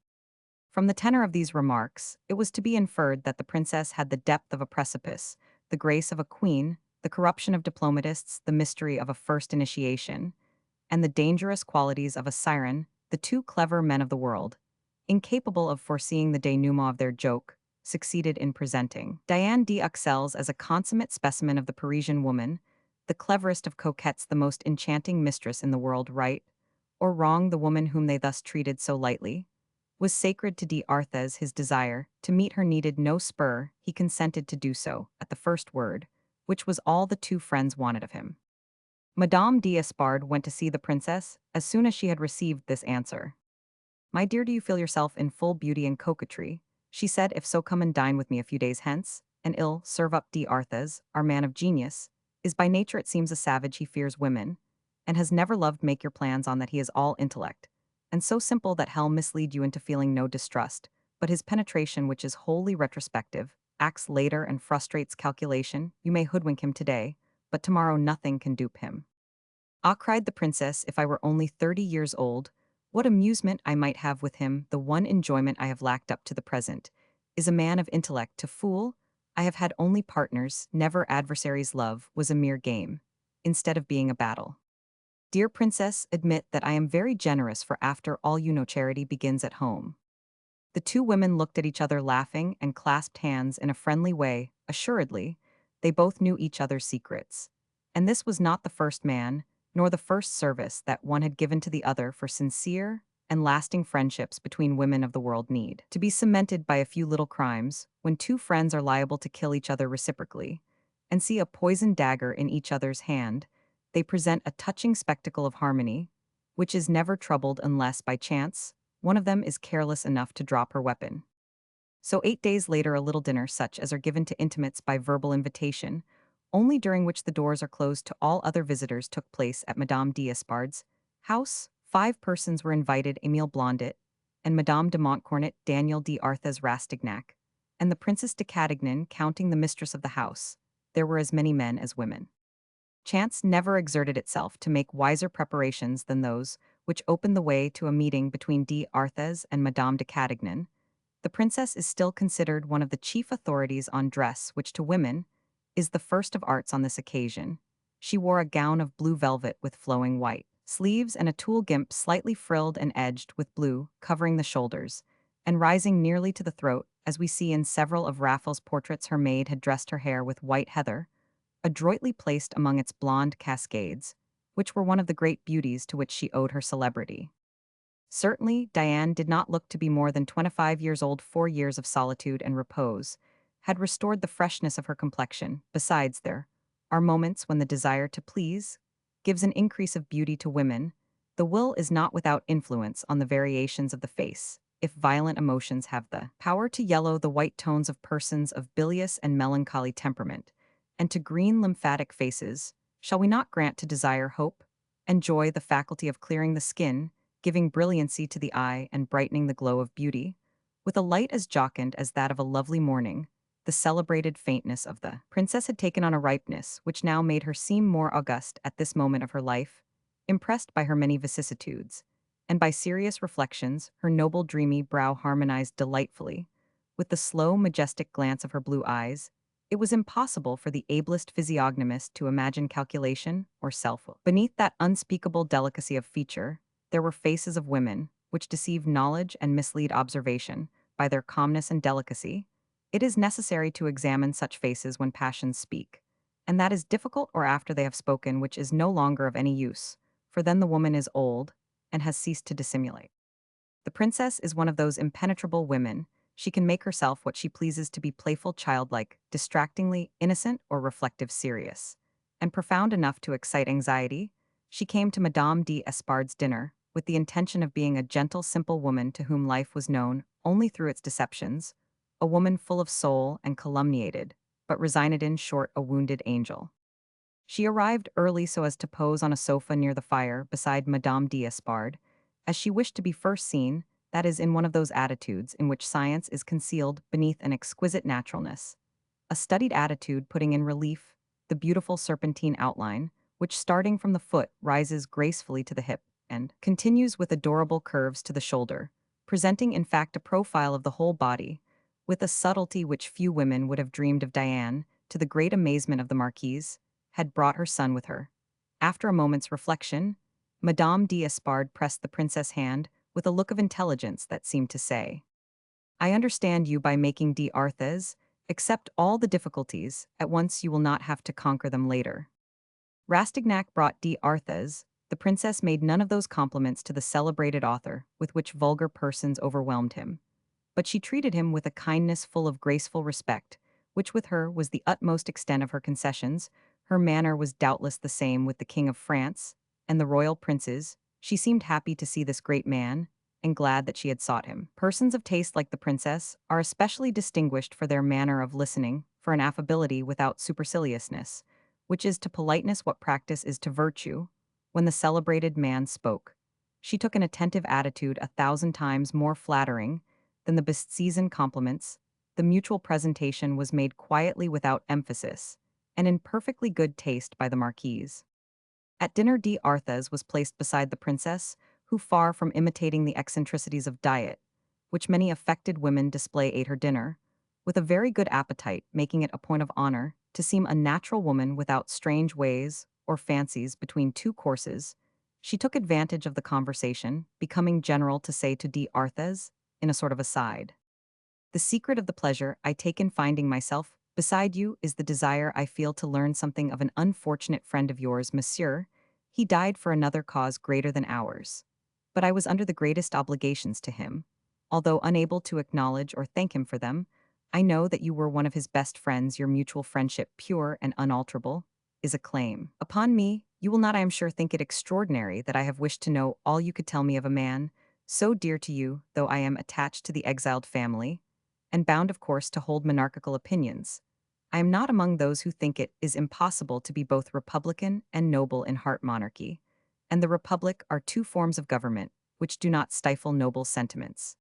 From the tenor of these remarks, it was to be inferred that the princess had the depth of a precipice, the grace of a queen, the corruption of diplomatists, the mystery of a first initiation, and the dangerous qualities of a siren, the 2 clever men of the world, incapable of foreseeing the denouement of their joke. succeeded in presenting. Diane d'Uxelles as a consummate specimen of the Parisian woman, the cleverest of coquettes, the most enchanting mistress in the world, right or wrong, the woman whom they thus treated so lightly, was sacred to d'Arthez. His desire to meet her needed no spur, he consented to do so, at the first word, which was all the two friends wanted of him. Madame d'Espard went to see the princess as soon as she had received this answer. "My dear, do you feel yourself in full beauty and coquetry?" she said. "If so, come and dine with me a few days hence, and ill serve up d'Arthez, our man of genius, is by nature it seems a savage. He fears women, and has never loved. Make your plans on that. He is all intellect, and so simple that hell mislead you into feeling no distrust, but his penetration, which is wholly retrospective, acts later and frustrates calculation. You may hoodwink him today, but tomorrow nothing can dupe him." "Ah," cried the princess, "if I were only 30 years old, what amusement I might have with him! The one enjoyment I have lacked up to the present is a man of intellect to fool. I have had only partners, never adversaries. Love was a mere game, instead of being a battle. Dear princess, admit that I am very generous, for after all you know charity begins at home." The two women looked at each other, laughing, and clasped hands in a friendly way. Assuredly, they both knew each other's secrets. And this was not the first man, nor the first service that one had given to the other, for sincere and lasting friendships between women of the world need to be cemented by a few little crimes, when two friends are liable to kill each other reciprocally, and see a poisoned dagger in each other's hand. They present a touching spectacle of harmony, which is never troubled unless, by chance, one of them is careless enough to drop her weapon. So 8 days later, a little dinner, such as are given to intimates by verbal invitation, only during which the doors are closed to all other visitors, took place at Madame d'Espard's house. 5 persons were invited: Émile Blondet and Madame de Montcornet, Daniel d'Arthez Rastignac, and the Princess de Cadignan, counting the mistress of the house. There were as many men as women. Chance never exerted itself to make wiser preparations than those which opened the way to a meeting between d'Arthez and Madame de Cadignan. The princess is still considered one of the chief authorities on dress, which to women is the first of arts. On this occasion, she wore a gown of blue velvet with flowing white sleeves and a tulle gimp slightly frilled and edged with blue, covering the shoulders and rising nearly to the throat, as we see in several of Raphael's portraits. Her maid had dressed her hair with white heather, adroitly placed among its blonde cascades, which were one of the great beauties to which she owed her celebrity. Certainly, Diane did not look to be more than 25 years old. 4 years of solitude and repose had restored the freshness of her complexion. Besides, there are moments when the desire to please gives an increase of beauty to women. The will is not without influence on the variations of the face. If violent emotions have the power to yellow the white tones of persons of bilious and melancholy temperament, and to green lymphatic faces, shall we not grant to desire hope and joy the faculty of clearing the skin, giving brilliancy to the eye and brightening the glow of beauty, with a light as jocund as that of a lovely morning? The celebrated faintness of the princess had taken on a ripeness which now made her seem more august at this moment of her life, impressed by her many vicissitudes, and by serious reflections. Her noble dreamy brow harmonized delightfully with the slow majestic glance of her blue eyes. It was impossible for the ablest physiognomist to imagine calculation or self. Beneath that unspeakable delicacy of feature, there were faces of women, which deceive knowledge and mislead observation by their calmness and delicacy. It is necessary to examine such faces when passions speak, and that is difficult, or after they have spoken, which is no longer of any use, for then the woman is old and has ceased to dissimulate. The princess is one of those impenetrable women. She can make herself what she pleases, to be playful, childlike, distractingly innocent, or reflective, serious, and profound enough to excite anxiety. She came to Madame d'Espard's dinner with the intention of being a gentle, simple woman to whom life was known only through its deceptions, a woman full of soul and calumniated, but resigned, in short, a wounded angel. She arrived early so as to pose on a sofa near the fire beside Madame d'Espard, as she wished to be first seen, that is, in one of those attitudes in which science is concealed beneath an exquisite naturalness, a studied attitude putting in relief the beautiful serpentine outline, which, starting from the foot, rises gracefully to the hip and continues with adorable curves to the shoulder, presenting in fact a profile of the whole body, with a subtlety which few women would have dreamed of. Diane, to the great amazement of the marquise, had brought her son with her. After a moment's reflection, Madame d'Espard pressed the princess' hand with a look of intelligence that seemed to say, I understand you by making d'Arthez. Accept all the difficulties, at once you will not have to conquer them later. Rastignac brought d'Arthez. The princess made none of those compliments to the celebrated author with which vulgar persons overwhelmed him, but she treated him with a kindness full of graceful respect, which with her was the utmost extent of her concessions. Her manner was doubtless the same with the King of France and the royal princes. She seemed happy to see this great man, and glad that she had sought him. Persons of taste like the princess are especially distinguished for their manner of listening, for an affability without superciliousness, which is to politeness what practice is to virtue. When the celebrated man spoke, she took an attentive attitude 1,000 times more flattering than the best-seasoned compliments. The mutual presentation was made quietly without emphasis, and in perfectly good taste by the marquise. At dinner d'Arthez was placed beside the princess, who far from imitating the eccentricities of diet, which many affected women display ate her dinner, with a very good appetite, making it a point of honor to seem a natural woman without strange ways or fancies between two courses. She took advantage of the conversation, becoming general to say to d'Arthez, in a sort of aside, "The secret of the pleasure I take in finding myself beside you is the desire I feel to learn something of an unfortunate friend of yours, monsieur. He died for another cause greater than ours. But I was under the greatest obligations to him. Although unable to acknowledge or thank him for them, I know that you were one of his best friends. Your mutual friendship, pure and unalterable, is a claim upon me. You will not, I am sure, think it extraordinary that I have wished to know all you could tell me of a man so dear to you, though I am attached to the exiled family, and bound, of course, to hold monarchical opinions. I am not among those who think it is impossible to be both republican and noble in heart. Monarchy and the republic are two forms of government which do not stifle noble sentiments.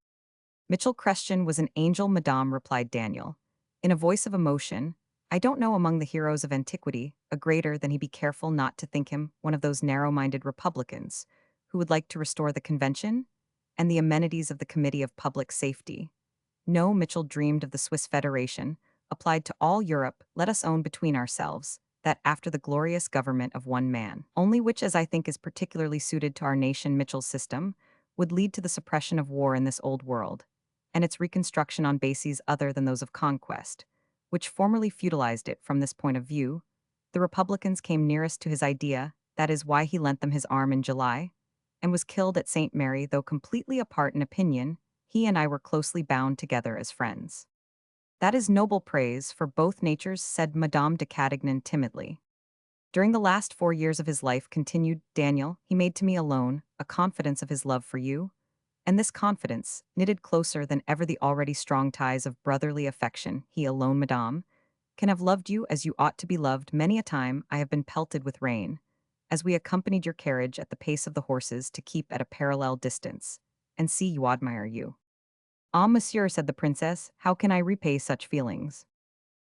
Mitchell Christian was an angel, madame, replied Daniel, in a voice of emotion. I don't know among the heroes of antiquity a greater than he. Be careful not to think him one of those narrow-minded republicans who would like to restore the convention and the amenities of the Committee of Public Safety. No, Mitchell dreamed of the Swiss Federation, applied to all Europe. Let us own between ourselves that after the glorious government of one man, only which, as I think, is particularly suited to our nation, Mitchell's system would lead to the suppression of war in this old world, and its reconstruction on bases other than those of conquest, which formerly feudalized it. From this point of view, the Republicans came nearest to his idea. That is why he lent them his arm in July, and was killed at St. Mary. Though completely apart in opinion, he and I were closely bound together as friends. That is noble praise for both natures, said Madame de Cadignan timidly. During the last 4 years of his life, continued Daniel, he made to me alone a confidence of his love for you, and this confidence, knitted closer than ever the already strong ties of brotherly affection, he alone, madame, can have loved you as you ought to be loved. Many a time I have been pelted with rain, as we accompanied your carriage at the pace of the horses to keep at a parallel distance, and see you admire you. Ah, monsieur, said the princess, how can I repay such feelings?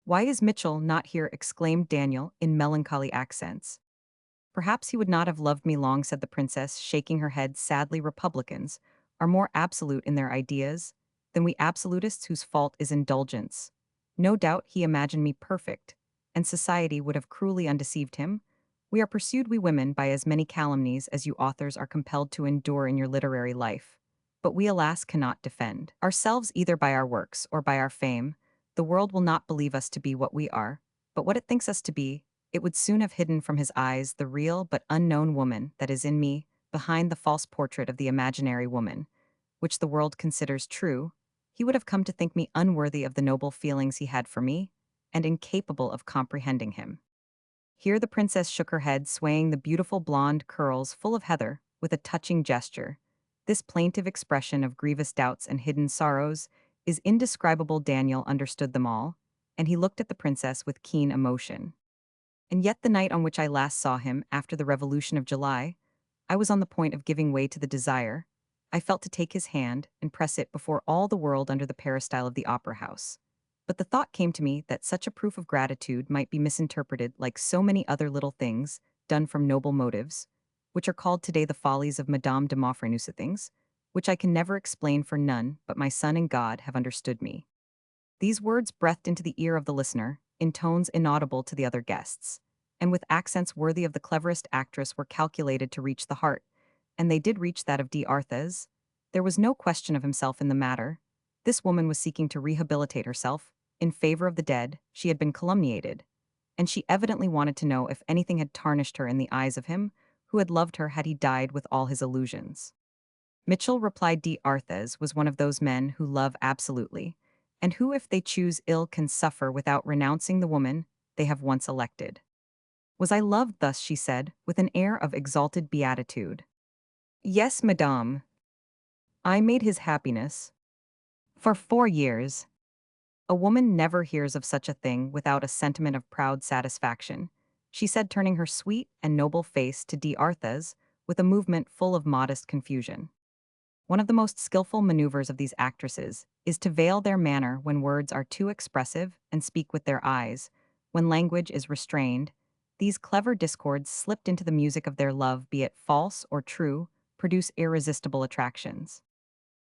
Why is Mitchell not here? Exclaimed Daniel in melancholy accents. Perhaps he would not have loved me long, said the princess, shaking her head sadly. Republicans are more absolute in their ideas than we absolutists, whose fault is indulgence. No doubt he imagined me perfect, and society would have cruelly undeceived him. We are pursued, we women, by as many calumnies as you authors are compelled to endure in your literary life. But we, alas, cannot defend ourselves either by our works or by our fame. The world will not believe us to be what we are, but what it thinks us to be. It would soon have hidden from his eyes the real but unknown woman that is in me, behind the false portrait of the imaginary woman, which the world considers true. He would have come to think me unworthy of the noble feelings he had for me, and incapable of comprehending him. Here the princess shook her head, swaying the beautiful blonde curls full of heather, with a touching gesture. This plaintive expression of grievous doubts and hidden sorrows is indescribable. Daniel understood them all, and he looked at the princess with keen emotion. And yet the night on which I last saw him, after the Revolution of July, I was on the point of giving way to the desire I felt to take his hand and press it before all the world under the peristyle of the opera house. But the thought came to me that such a proof of gratitude might be misinterpreted like so many other little things, done from noble motives, which are called today the follies of Madame de Maufrigneuse, things which I can never explain, for none but my son and God have understood me. These words breathed into the ear of the listener, in tones inaudible to the other guests, and with accents worthy of the cleverest actress, were calculated to reach the heart, and they did reach that of d'Arthez. There was no question of himself in the matter. This woman was seeking to rehabilitate herself. In favor of the dead, she had been calumniated, and she evidently wanted to know if anything had tarnished her in the eyes of him who had loved her had he died with all his illusions. Mitchell replied D'Arthez was one of those men who love absolutely, and who if they choose ill can suffer without renouncing the woman they have once elected. Was I loved thus, she said, with an air of exalted beatitude. Yes, madame. I made his happiness. For 4 years. A woman never hears of such a thing without a sentiment of proud satisfaction, she said, turning her sweet and noble face to D'Arthez with a movement full of modest confusion. One of the most skillful maneuvers of these actresses is to veil their manner when words are too expressive and speak with their eyes. When language is restrained, these clever discords slipped into the music of their love, be it false or true, produce irresistible attractions.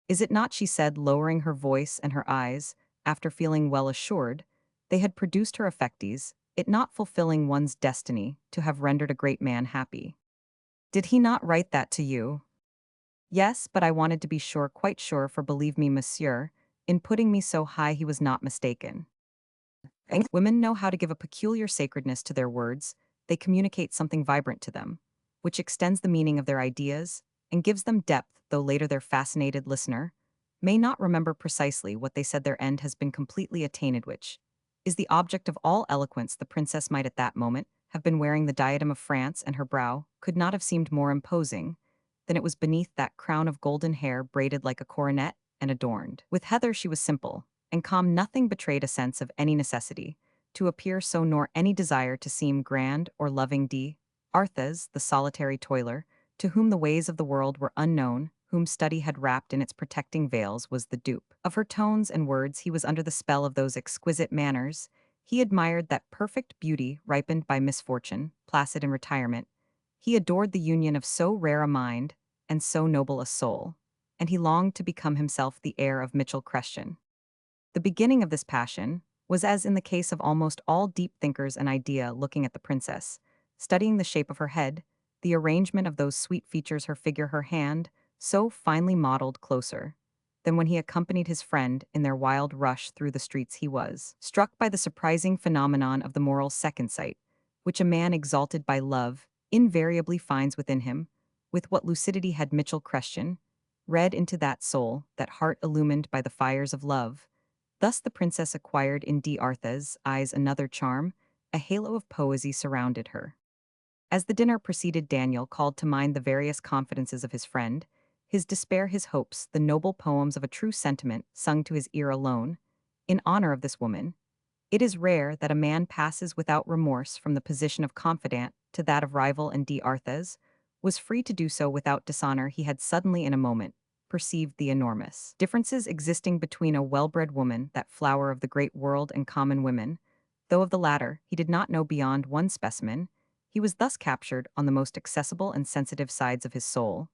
Is it not, she said, lowering her voice and her eyes, after feeling well assured, they had produced her effecties, it not fulfilling one's destiny to have rendered a great man happy? Did he not write that to you? Yes, but I wanted to be sure, quite sure, for believe me, monsieur, in putting me so high he was not mistaken. Women know how to give a peculiar sacredness to their words. They communicate something vibrant to them, which extends the meaning of their ideas and gives them depth, though later their fascinated listener may not remember precisely what they said. Their end has been completely attained, which is the object of all eloquence. The princess might at that moment have been wearing the diadem of France, and her brow could not have seemed more imposing than it was beneath that crown of golden hair braided like a coronet and adorned with heather. She was simple and calm. Nothing betrayed a sense of any necessity to appear so, nor any desire to seem grand or loving. D'Arthez, the solitary toiler, to whom the ways of the world were unknown, whom study had wrapped in its protecting veils, was the dupe of her tones and words. He was under the spell of those exquisite manners. He admired that perfect beauty ripened by misfortune, placid in retirement. He adored the union of so rare a mind and so noble a soul, and he longed to become himself the heir of Mitchell Creston. The beginning of this passion was, as in the case of almost all deep thinkers, an idea. Looking at the princess, studying the shape of her head, the arrangement of those sweet features, her figure, her hand, so finely modeled closer than when he accompanied his friend in their wild rush through the streets, he was struck by the surprising phenomenon of the moral second sight, which a man exalted by love invariably finds within him. With what lucidity had Mitchell Creston read into that soul, that heart illumined by the fires of love! Thus the princess acquired in D'Arthez's eyes another charm. A halo of poesy surrounded her. As the dinner proceeded, Daniel called to mind the various confidences of his friend, his despair, his hopes, the noble poems of a true sentiment sung to his ear alone. In honor of this woman, it is rare that a man passes without remorse from the position of confidant to that of rival, and D'Arthez was free to do so without dishonor. He had suddenly, in a moment, perceived the enormous differences existing between a well-bred woman, that flower of the great world, and common women. Though of the latter he did not know beyond one specimen, he was thus captured on the most accessible and sensitive sides of his soul,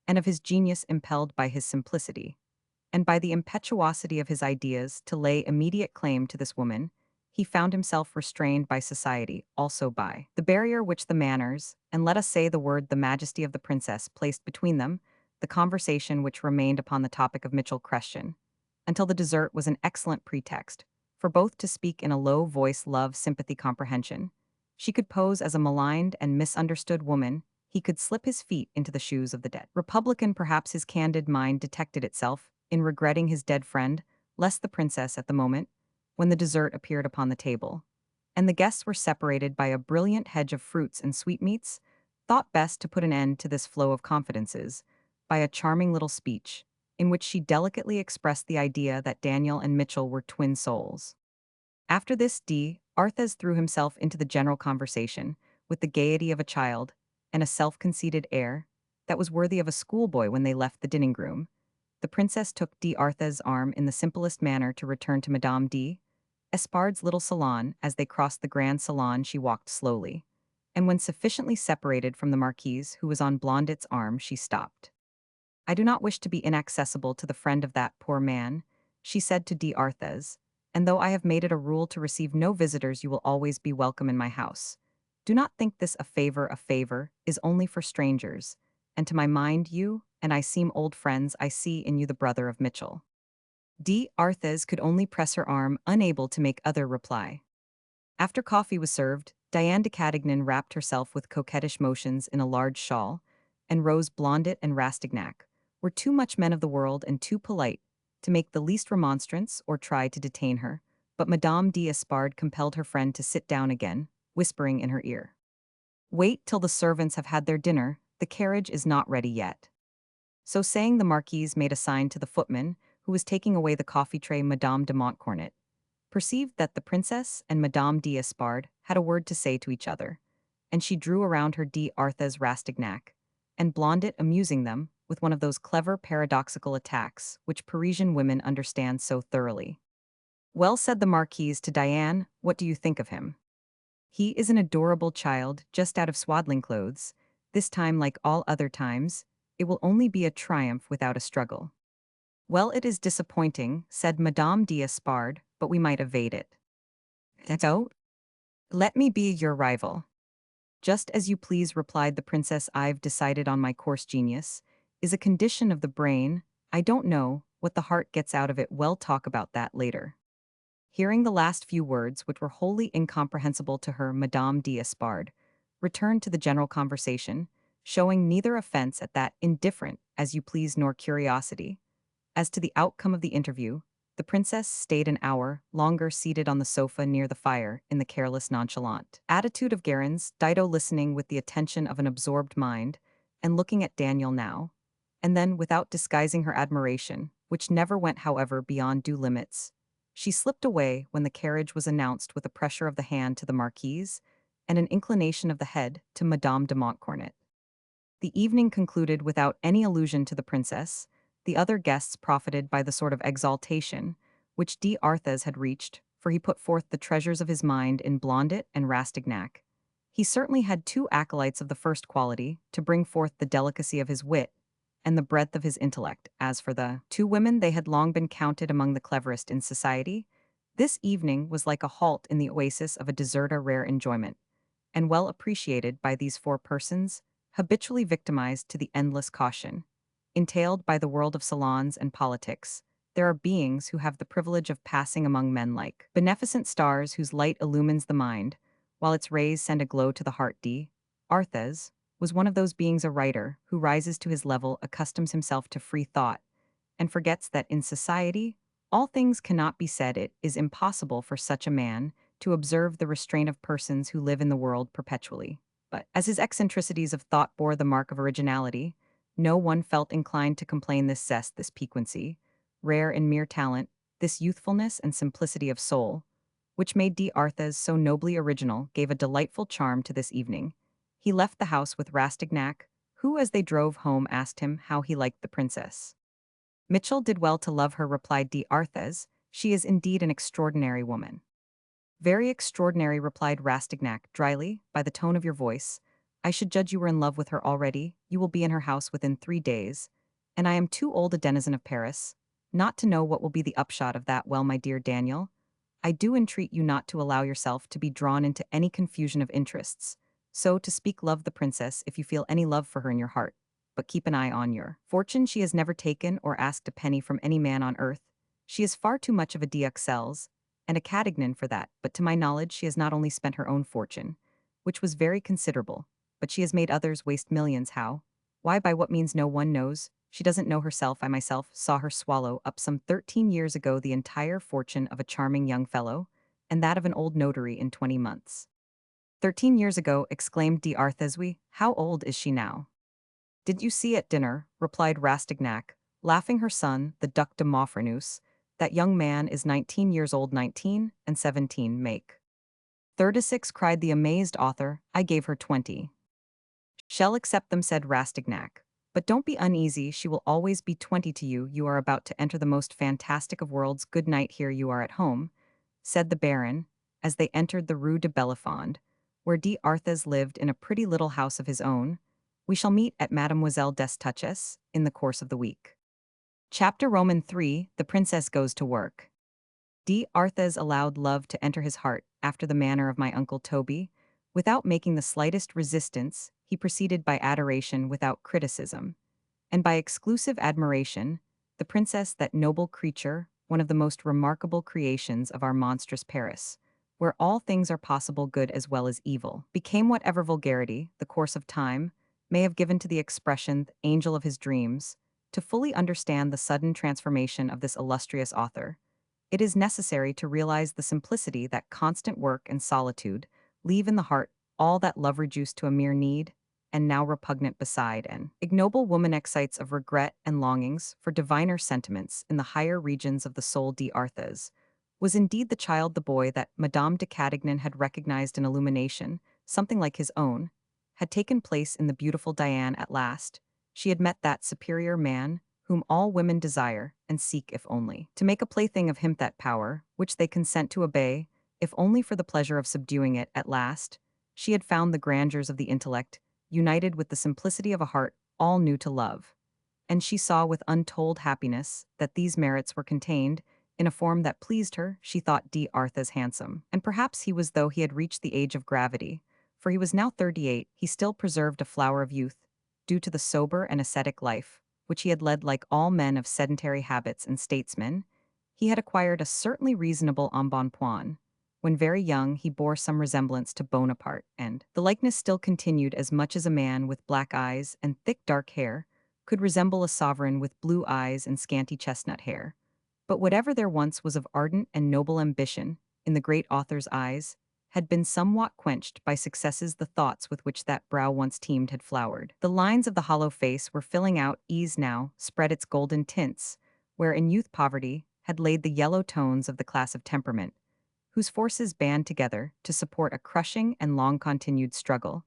and of his genius impelled by his simplicity, and by the impetuosity of his ideas to lay immediate claim to this woman. He found himself restrained by society, also by the barrier which the manners, and let us say the word, the majesty of the princess, placed between them. The conversation which remained upon the topic of Mitchell Creston until the dessert was an excellent pretext for both to speak in a low voice. Love, sympathy, comprehension. She could pose as a maligned and misunderstood woman. He could slip his feet into the shoes of the dead republican. Perhaps his candid mind detected itself in regretting his dead friend, lest the princess, at the moment when the dessert appeared upon the table, and the guests were separated by a brilliant hedge of fruits and sweetmeats, thought best to put an end to this flow of confidences by a charming little speech, in which she delicately expressed the idea that Daniel and Mitchell were twin souls. After this, D'Arthez threw himself into the general conversation with the gaiety of a child and a self-conceited air that was worthy of a schoolboy. When they left the dining room, the princess took D'Arthez's arm in the simplest manner to return to Madame D'Espard's little salon. As they crossed the grand salon, she walked slowly, and when sufficiently separated from the marquise, who was on Blondet's arm, she stopped. I do not wish to be inaccessible to the friend of that poor man, she said to D'Arthez, and though I have made it a rule to receive no visitors, you will always be welcome in my house. Do not think this a favor. A favor is only for strangers, and to my mind you and I seem old friends. I see in you the brother of Mitchell. D'Arthez could only press her arm, unable to make other reply. After coffee was served, Diane de Cadignan wrapped herself with coquettish motions in a large shawl, and Rose Blondet and Rastignac were too much men of the world and too polite to make the least remonstrance or try to detain her, but Madame d'Espard compelled her friend to sit down again, whispering in her ear. "Wait till the servants have had their dinner, the carriage is not ready yet." So saying, the Marquise made a sign to the footman, who was taking away the coffee tray. Madame de Montcornet perceived that the princess and Madame d'Espard had a word to say to each other, and she drew around her D'Arthez Rastignac, and Blondet, amusing them with one of those clever paradoxical attacks which Parisian women understand so thoroughly. "Well," said the Marquise to Diane, "what do you think of him? He is an adorable child, just out of swaddling clothes. This time, like all other times, it will only be a triumph without a struggle." "Well, it is disappointing," said Madame d'Espard, "but we might evade it." "So, let me be your rival." "Just as you please," replied the princess. "I've decided on my course. Genius is a condition of the brain. I don't know what the heart gets out of it. We'll talk about that later." Hearing the last few words, which were wholly incomprehensible to her, Madame d'Espard returned to the general conversation, showing neither offense at that indifferent as you please nor curiosity. As to the outcome of the interview, the princess stayed an hour longer seated on the sofa near the fire in the careless, nonchalant attitude of Guerin's, Dido listening with the attention of an absorbed mind and looking at Daniel now, and then, without disguising her admiration, which never went, however, beyond due limits, she slipped away when the carriage was announced with a pressure of the hand to the Marquise and an inclination of the head to Madame de Montcornet. The evening concluded without any allusion to the princess. The other guests profited by the sort of exaltation which D'Arthez had reached, for he put forth the treasures of his mind in Blondet and Rastignac. He certainly had two acolytes of the first quality to bring forth the delicacy of his wit and the breadth of his intellect. As for the two women, they had long been counted among the cleverest in society. This evening was like a halt in the oasis of a desert, a rare enjoyment, and well appreciated by these four persons, habitually victimized to the endless caution entailed by the world of salons and politics. There are beings who have the privilege of passing among men like beneficent stars whose light illumines the mind, while its rays send a glow to the heart. D'Arthez was one of those beings, a writer who rises to his level, accustoms himself to free thought, and forgets that in society, all things cannot be said. It is impossible for such a man to observe the restraint of persons who live in the world perpetually. But as his eccentricities of thought bore the mark of originality, no one felt inclined to complain. This zest, this piquancy, rare in mere talent, this youthfulness and simplicity of soul, which made D'Arthez so nobly original, gave a delightful charm to this evening. He left the house with Rastignac, who, as they drove home, asked him how he liked the princess. "Mitchell did well to love her," replied D'Arthez. "She is indeed an extraordinary woman." "Very extraordinary," replied Rastignac dryly. "By the tone of your voice, I should judge you were in love with her already. You will be in her house within 3 days, and I am too old a denizen of Paris not to know what will be the upshot of that. Well, my dear Daniel, I do entreat you not to allow yourself to be drawn into any confusion of interests. So to speak, love the princess if you feel any love for her in your heart, but keep an eye on your fortune. She has never taken or asked a penny from any man on earth. She is far too much of a D'Arthez and a Cadignan for that, but to my knowledge she has not only spent her own fortune, which was very considerable, but she has made others waste millions. How? Why, by what means, no one knows. She doesn't know herself. I myself saw her swallow up some 13 years ago the entire fortune of a charming young fellow, and that of an old notary in 20 months. 13 years ago, exclaimed D'Arthez. How old is she now? Did you see at dinner, replied Rastignac, laughing, her son, the Duc de Maufrigneuse. That young man is 19 years old. 19 and 17 make 36, cried the amazed author. I gave her 20. Shall accept them, said Rastignac. But don't be uneasy, she will always be 20 to you. You are about to enter the most fantastic of worlds. Good night, here you are at home, said the Baron, as they entered the Rue de Bellefonde, where D'Arthez lived in a pretty little house of his own. We shall meet at Mademoiselle Destuches in the course of the week. Chapter III. The Princess Goes to Work. D'Arthez allowed love to enter his heart after the manner of my uncle Toby. Without making the slightest resistance, he proceeded by adoration without criticism, and by exclusive admiration. The princess, that noble creature, one of the most remarkable creations of our monstrous Paris, where all things are possible good as well as evil, became whatever vulgarity, the course of time, may have given to the expression, the angel of his dreams. To fully understand the sudden transformation of this illustrious author, it is necessary to realize the simplicity that constant work and solitude leave in the heart, all that love reduced to a mere need, and now repugnant beside an ignoble woman excites of regret and longings for diviner sentiments in the higher regions of the soul. D'Arthez was indeed the child, the boy that Madame de Cadignan had recognized in illumination, something like his own, had taken place in the beautiful Diane at last. She had met that superior man whom all women desire and seek, if only to make a plaything of him, that power which they consent to obey, if only for the pleasure of subduing it. At last she had found the grandeurs of the intellect united with the simplicity of a heart all new to love, and she saw with untold happiness that these merits were contained in a form that pleased her. She thought D'Arthez handsome, and perhaps he was, though he had reached the age of gravity, for he was now 38, he still preserved a flower of youth, due to the sober and ascetic life which he had led. Like all men of sedentary habits and statesmen, he had acquired a certainly reasonable embonpoint. When very young, he bore some resemblance to Bonaparte, and the likeness still continued as much as a man with black eyes and thick dark hair could resemble a sovereign with blue eyes and scanty chestnut hair. But whatever there once was of ardent and noble ambition in the great author's eyes had been somewhat quenched by successes. The thoughts with which that brow once teemed had flowered. The lines of the hollow face were filling out. Ease now spread its golden tints, where in youth poverty had laid the yellow tones of the class of temperament, whose forces band together to support a crushing and long-continued struggle.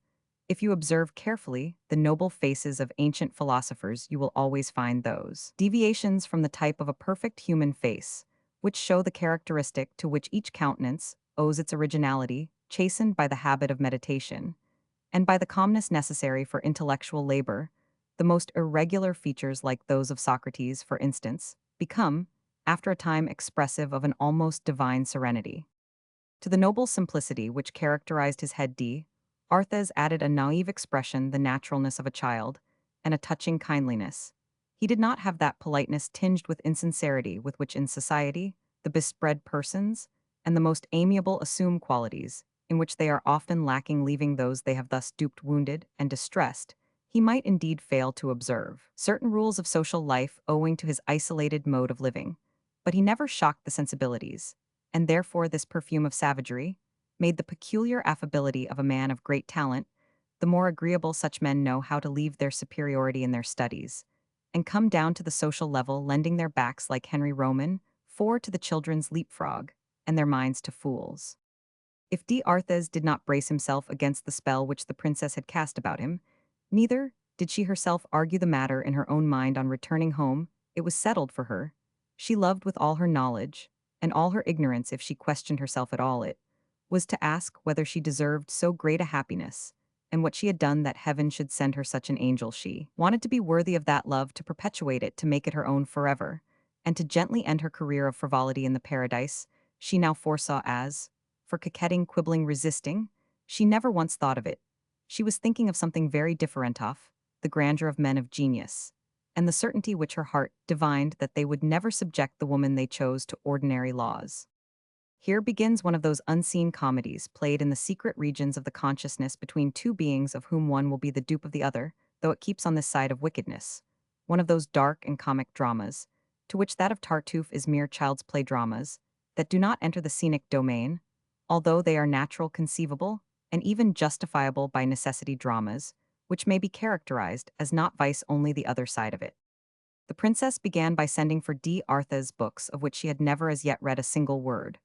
If you observe carefully the noble faces of ancient philosophers, you will always find those deviations from the type of a perfect human face, which show the characteristic to which each countenance owes its originality, chastened by the habit of meditation, and by the calmness necessary for intellectual labor. The most irregular features, like those of Socrates, for instance, become, after a time, expressive of an almost divine serenity. To the noble simplicity which characterized his head, D'Arthez added a naive expression, the naturalness of a child, and a touching kindliness. He did not have that politeness tinged with insincerity with which in society the best-bred persons and the most amiable assume qualities, in which they are often lacking, leaving those they have thus duped wounded and distressed. He might indeed fail to observe certain rules of social life owing to his isolated mode of living, but he never shocked the sensibilities, and therefore this perfume of savagery made the peculiar affability of a man of great talent. The more agreeable such men know how to leave their superiority in their studies, and come down to the social level, lending their backs like Henry Roman, to the children's leapfrog, and their minds to fools. If D'Arthez did not brace himself against the spell which the princess had cast about him, neither did she herself argue the matter in her own mind. On returning home, it was settled for her. She loved with all her knowledge, and all her ignorance, if she questioned herself at all, it was to ask whether she deserved so great a happiness, and what she had done that heaven should send her such an angel. She wanted to be worthy of that love, to perpetuate it, to make it her own forever, and to gently end her career of frivolity in the paradise she now foresaw. As for coquetting, quibbling, resisting, she never once thought of it. She was thinking of something very different, of the grandeur of men of genius, and the certainty which her heart divined that they would never subject the woman they chose to ordinary laws. Here begins one of those unseen comedies played in the secret regions of the consciousness between two beings, of whom one will be the dupe of the other, though it keeps on this side of wickedness. One of those dark and comic dramas, to which that of Tartuffe is mere child's play dramas, that do not enter the scenic domain, although they are natural, conceivable, and even justifiable by necessity, dramas, which may be characterized as not vice, only the other side of it. The princess began by sending for D'Arthez's books, of which she had never as yet read a single word,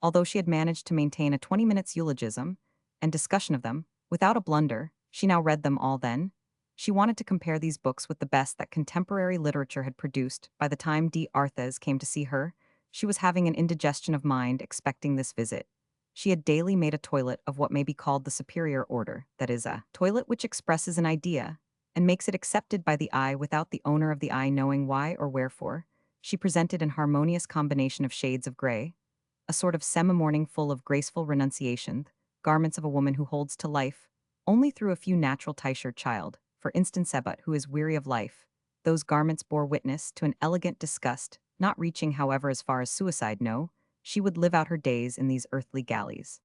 although she had managed to maintain a 20 minutes eulogism and discussion of them without a blunder. She now read them all. Then she wanted to compare these books with the best that contemporary literature had produced. By the time D'Arthez came to see her, she was having an indigestion of mind expecting this visit. She had daily made a toilet of what may be called the superior order, that is, a toilet which expresses an idea and makes it accepted by the eye without the owner of the eye knowing why or wherefore. She presented an harmonious combination of shades of gray, a sort of semi-mourning full of graceful renunciation, garments of a woman who holds to life only through a few natural ties. Child, for instance, but who is weary of life. Those garments bore witness to an elegant disgust, not reaching, however, as far as suicide, no, she would live out her days in these earthly galleys.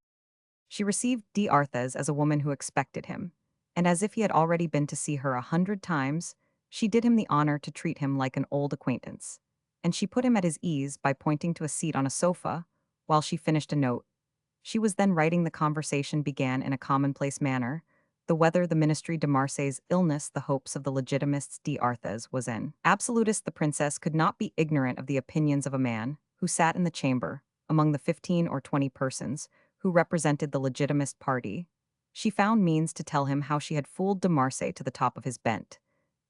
She received D'Arthez as a woman who expected him, and as if he had already been to see her 100 times, she did him the honor to treat him like an old acquaintance, and she put him at his ease by pointing to a seat on a sofa while she finished a note. She was then writing. The conversation began in a commonplace manner. The weather, the ministry de Marseille's illness, the hopes of the legitimists D'Arthez was in. Absolutist the princess could not be ignorant of the opinions of a man who sat in the chamber, among the 15 or 20 persons who represented the legitimist party. She found means to tell him how she had fooled de Marseille to the top of his bent,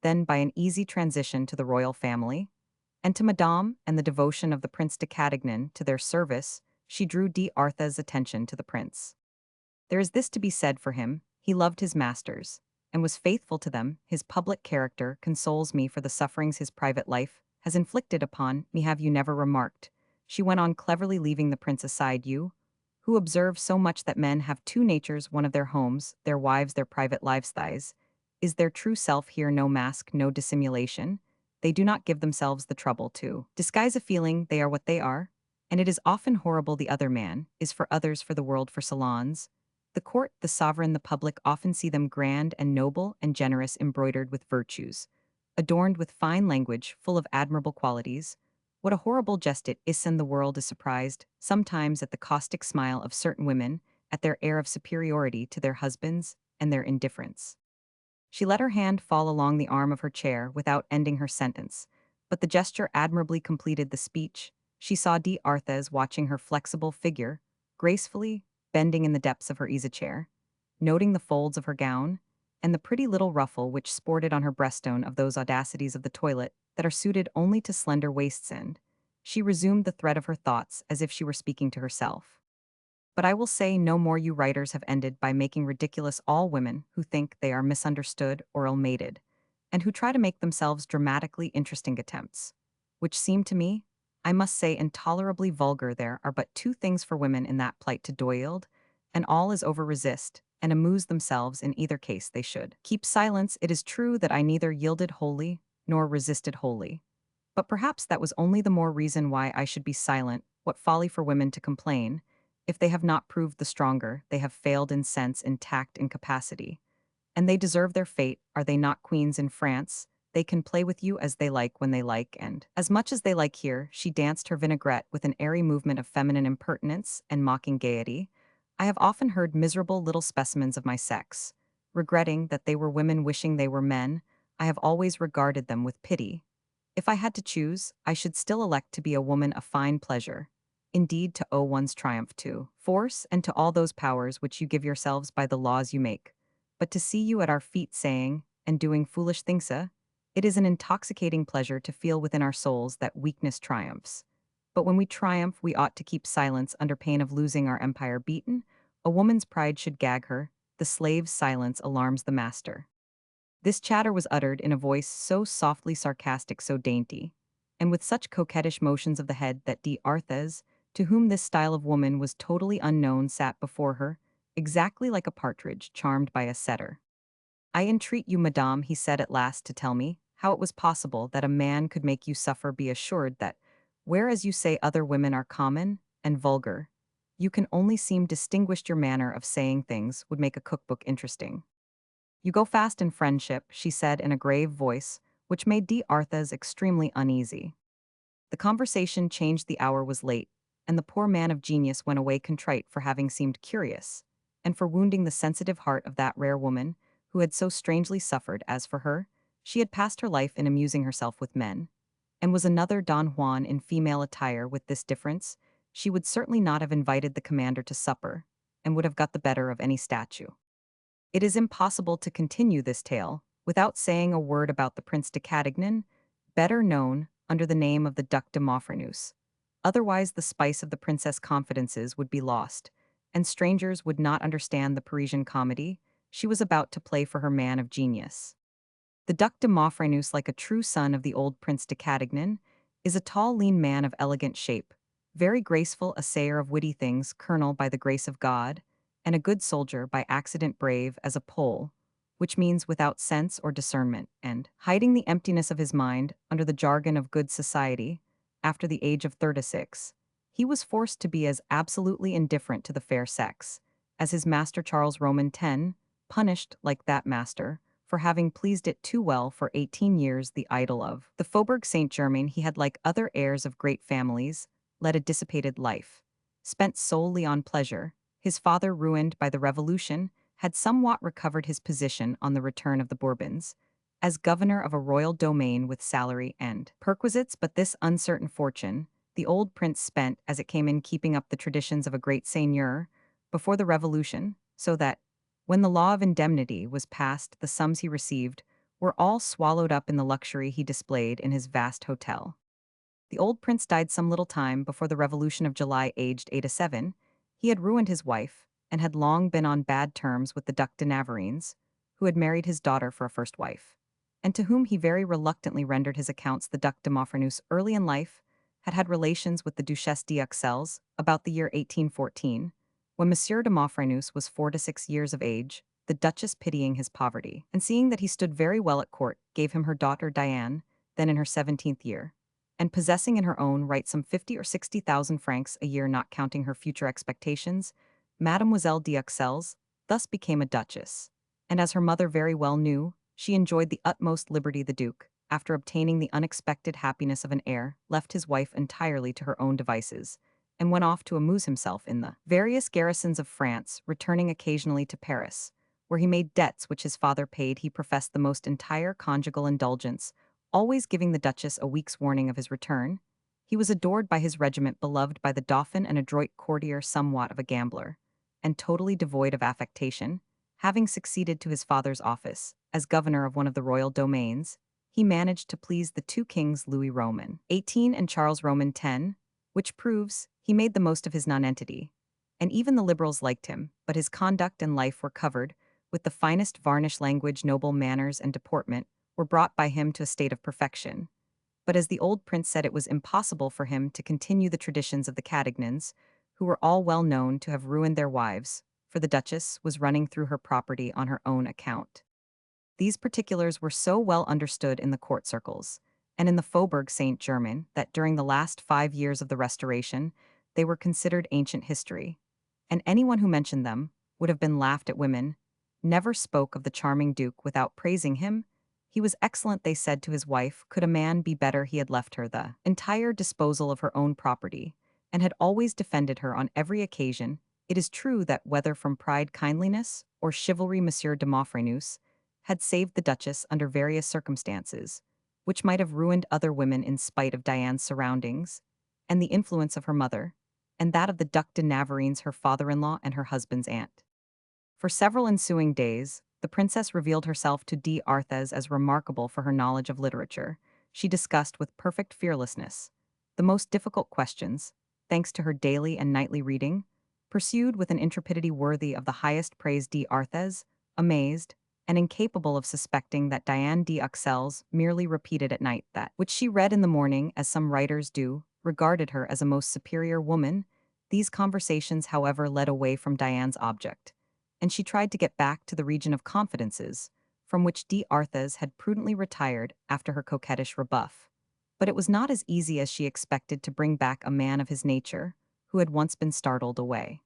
then by an easy transition to the royal family, and to Madame and the devotion of the Prince de Cadignan to their service, she drew D'Arthez's attention to the prince. There is this to be said for him: he loved his masters, and was faithful to them. His public character consoles me for the sufferings his private life has inflicted upon me. Have you never remarked, she went on cleverly, leaving the prince aside, you, who observe so much, that men have two natures, one of their homes, their wives, their private lifestyles. Is their true self here no mask, no dissimulation? They do not give themselves the trouble to disguise a feeling. They are what they are, and it is often horrible. The other man is for others, for the world, for salons. The court, the sovereign, the public often see them grand and noble and generous, embroidered with virtues, adorned with fine language, full of admirable qualities. What a horrible jest it is, and the world is surprised, sometimes, at the caustic smile of certain women, at their air of superiority to their husbands, and their indifference. She let her hand fall along the arm of her chair without ending her sentence, but the gesture admirably completed the speech. She saw D'Arthez watching her flexible figure, gracefully bending in the depths of her easy-chair, noting the folds of her gown, and the pretty little ruffle which sported on her breaststone, of those audacities of the toilet that are suited only to slender waists, and she resumed the thread of her thoughts as if she were speaking to herself. But I will say no more. You writers have ended by making ridiculous all women who think they are misunderstood or ill-mated, and who try to make themselves dramatically interesting attempts, which seem to me, I must say, intolerably vulgar. There are but two things for women in that plight: to do yield, and all is over, resist, and amuse themselves. In either case they should keep silence. It is true that I neither yielded wholly, nor resisted wholly. But perhaps that was only the more reason why I should be silent. What folly for women to complain! If they have not proved the stronger, they have failed in sense, in tact, in capacity. And they deserve their fate. Are they not queens in France? They can play with you as they like, when they like, and as much as they like. Here she danced her vinaigrette with an airy movement of feminine impertinence and mocking gaiety. I have often heard miserable little specimens of my sex, regretting that they were women, wishing they were men. I have always regarded them with pity. If I had to choose, I should still elect to be a woman, a fine pleasure, indeed, to owe one's triumph to force and to all those powers which you give yourselves by the laws you make. But to see you at our feet saying and doing foolish things, it is an intoxicating pleasure to feel within our souls that weakness triumphs. But when we triumph, we ought to keep silence under pain of losing our empire. Beaten, a woman's pride should gag her. The slave's silence alarms the master. This chatter was uttered in a voice so softly sarcastic, so dainty, and with such coquettish motions of the head, that D'Arthez, to whom this style of woman was totally unknown, sat before her, exactly like a partridge charmed by a setter. I entreat you, madame, he said at last, to tell me how it was possible that a man could make you suffer. Be assured that, whereas you say other women are common and vulgar, you can only seem distinguished. Your manner of saying things would make a cookbook interesting. You go fast in friendship, she said in a grave voice, which made D'Arthez extremely uneasy. The conversation changed. The hour was late, and the poor man of genius went away contrite for having seemed curious, and for wounding the sensitive heart of that rare woman who had so strangely suffered. As for her, she had passed her life in amusing herself with men, and was another Don Juan in female attire. With this difference, she would certainly not have invited the commander to supper, and would have got the better of any statue. It is impossible to continue this tale without saying a word about the Prince de Cadignan, better known under the name of the Duc de Maufrigneuse. Otherwise the spice of the princess' confidences would be lost, and strangers would not understand the Parisian comedy she was about to play for her man of genius. The Duc de Maufrigneuse, like a true son of the old Prince de Cadignan, is a tall, lean man of elegant shape, very graceful, a sayer of witty things, colonel by the grace of God, and a good soldier by accident, brave as a Pole, which means without sense or discernment, and, hiding the emptiness of his mind under the jargon of good society, after the age of 36, he was forced to be as absolutely indifferent to the fair sex as his master Charles Roman X, punished like that master for having pleased it too well for 18 years the idol of the Faubourg Saint-Germain. He had, like other heirs of great families, led a dissipated life, spent solely on pleasure. His father, ruined by the Revolution, had somewhat recovered his position on the return of the Bourbons, as governor of a royal domain with salary and perquisites, but this uncertain fortune the old prince spent as it came in keeping up the traditions of a great seigneur before the Revolution, so that, when the law of indemnity was passed, the sums he received were all swallowed up in the luxury he displayed in his vast hotel. The old prince died some little time before the Revolution of July, aged 87. He had ruined his wife, and had long been on bad terms with the Duc de Navarreins, who had married his daughter for a first wife, and to whom he very reluctantly rendered his accounts. The Duc de Maufrigneuse, early in life, had had relations with the Duchesse d'Uxelles about the year 1814, when Monsieur de Maufrigneuse was 4 to 6 years of age. The Duchess, pitying his poverty, and seeing that he stood very well at court, gave him her daughter Diane, then in her 17th year, and possessing in her own right some 50 or 60,000 francs a year, not counting her future expectations. Mademoiselle d'Uxelles thus became a duchess, and as her mother very well knew, she enjoyed the utmost liberty. The Duke, after obtaining the unexpected happiness of an heir, left his wife entirely to her own devices, and went off to amuse himself in the various garrisons of France, returning occasionally to Paris, where he made debts which his father paid. He professed the most entire conjugal indulgence, always giving the Duchess a week's warning of his return. He was adored by his regiment, beloved by the Dauphin, an adroit courtier, somewhat of a gambler, and totally devoid of affectation. Having succeeded to his father's office as governor of one of the royal domains, he managed to please the two kings, Louis Roman XVIII and Charles Roman X, which proves he made the most of his nonentity. And even the liberals liked him, but his conduct and life were covered with the finest varnish. Language, noble manners, and deportment were brought by him to a state of perfection. But as the old prince said, it was impossible for him to continue the traditions of the Cadignans, who were all well known to have ruined their wives, for the Duchess was running through her property on her own account. These particulars were so well understood in the court circles, and in the Faubourg Saint-Germain, that during the last 5 years of the Restoration, they were considered ancient history, and anyone who mentioned them would have been laughed at. Women never spoke of the charming Duke without praising him. He was excellent, they said to his wife. Could a man be better? He had left her the entire disposal of her own property, and had always defended her on every occasion. It is true that whether from pride, kindliness, or chivalry, Monsieur de Maufrigneuse had saved the Duchess under various circumstances, which might have ruined other women in spite of Diane's surroundings, and the influence of her mother, and that of the Duc de Navarreins, her father-in-law, and her husband's aunt. For several ensuing days, the princess revealed herself to d'Arthez as remarkable for her knowledge of literature. She discussed with perfect fearlessness the most difficult questions, thanks to her daily and nightly reading, pursued with an intrepidity worthy of the highest praise. D'Arthez, amazed, and incapable of suspecting that Diane d'Uxelles merely repeated at night that which she read in the morning, as some writers do, regarded her as a most superior woman. These conversations, however, led away from Diane's object, and she tried to get back to the region of confidences, from which d'Arthez had prudently retired after her coquettish rebuff. But it was not as easy as she expected to bring back a man of his nature, who had once been startled away.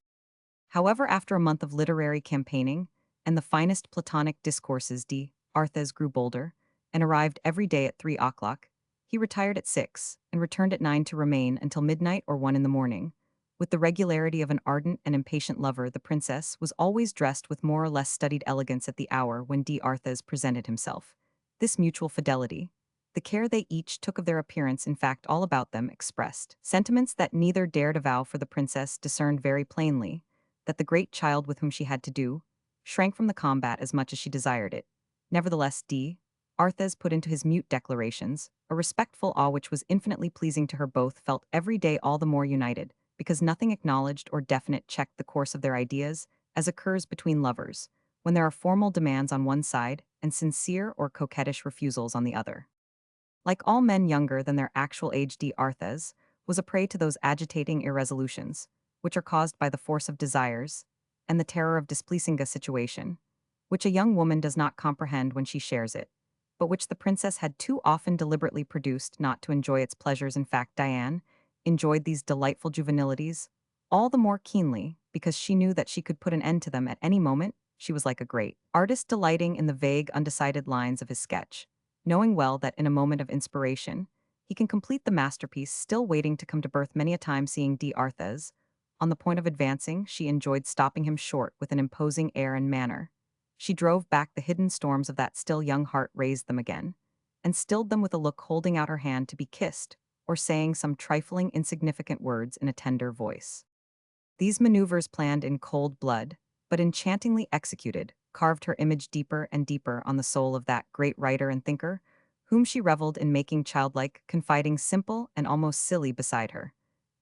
However, after a month of literary campaigning and the finest Platonic discourses, d'Arthez grew bolder, and arrived every day at 3 o'clock. He retired at 6, and returned at 9 to remain until midnight or 1 in the morning. With the regularity of an ardent and impatient lover, the princess was always dressed with more or less studied elegance at the hour when d'Arthez presented himself. This mutual fidelity, the care they each took of their appearance, in fact all about them, expressed sentiments that neither dared avow, for the princess discerned very plainly that the great child with whom she had to do shrank from the combat as much as she desired it. Nevertheless, d'Arthez put into his mute declarations a respectful awe which was infinitely pleasing to her. Both felt every day all the more united, because nothing acknowledged or definite checked the course of their ideas, as occurs between lovers, when there are formal demands on one side and sincere or coquettish refusals on the other. Like all men younger than their actual age, d'Arthez was a prey to those agitating irresolutions, which are caused by the force of desires, and the terror of displeasing a situation, which a young woman does not comprehend when she shares it, but which the princess had too often deliberately produced not to enjoy its pleasures. In fact, Diane enjoyed these delightful juvenilities all the more keenly because she knew that she could put an end to them at any moment. She was like a great artist delighting in the vague, undecided lines of his sketch, knowing well that in a moment of inspiration, he can complete the masterpiece, still waiting to come to birth. Many a time seeing d'Arthez on the point of advancing, she enjoyed stopping him short with an imposing air and manner. She drove back the hidden storms of that still young heart, raised them again, and stilled them with a look, holding out her hand to be kissed, or saying some trifling, insignificant words in a tender voice. These maneuvers, planned in cold blood, but enchantingly executed, carved her image deeper and deeper on the soul of that great writer and thinker, whom she reveled in making childlike, confiding, simple, and almost silly beside her.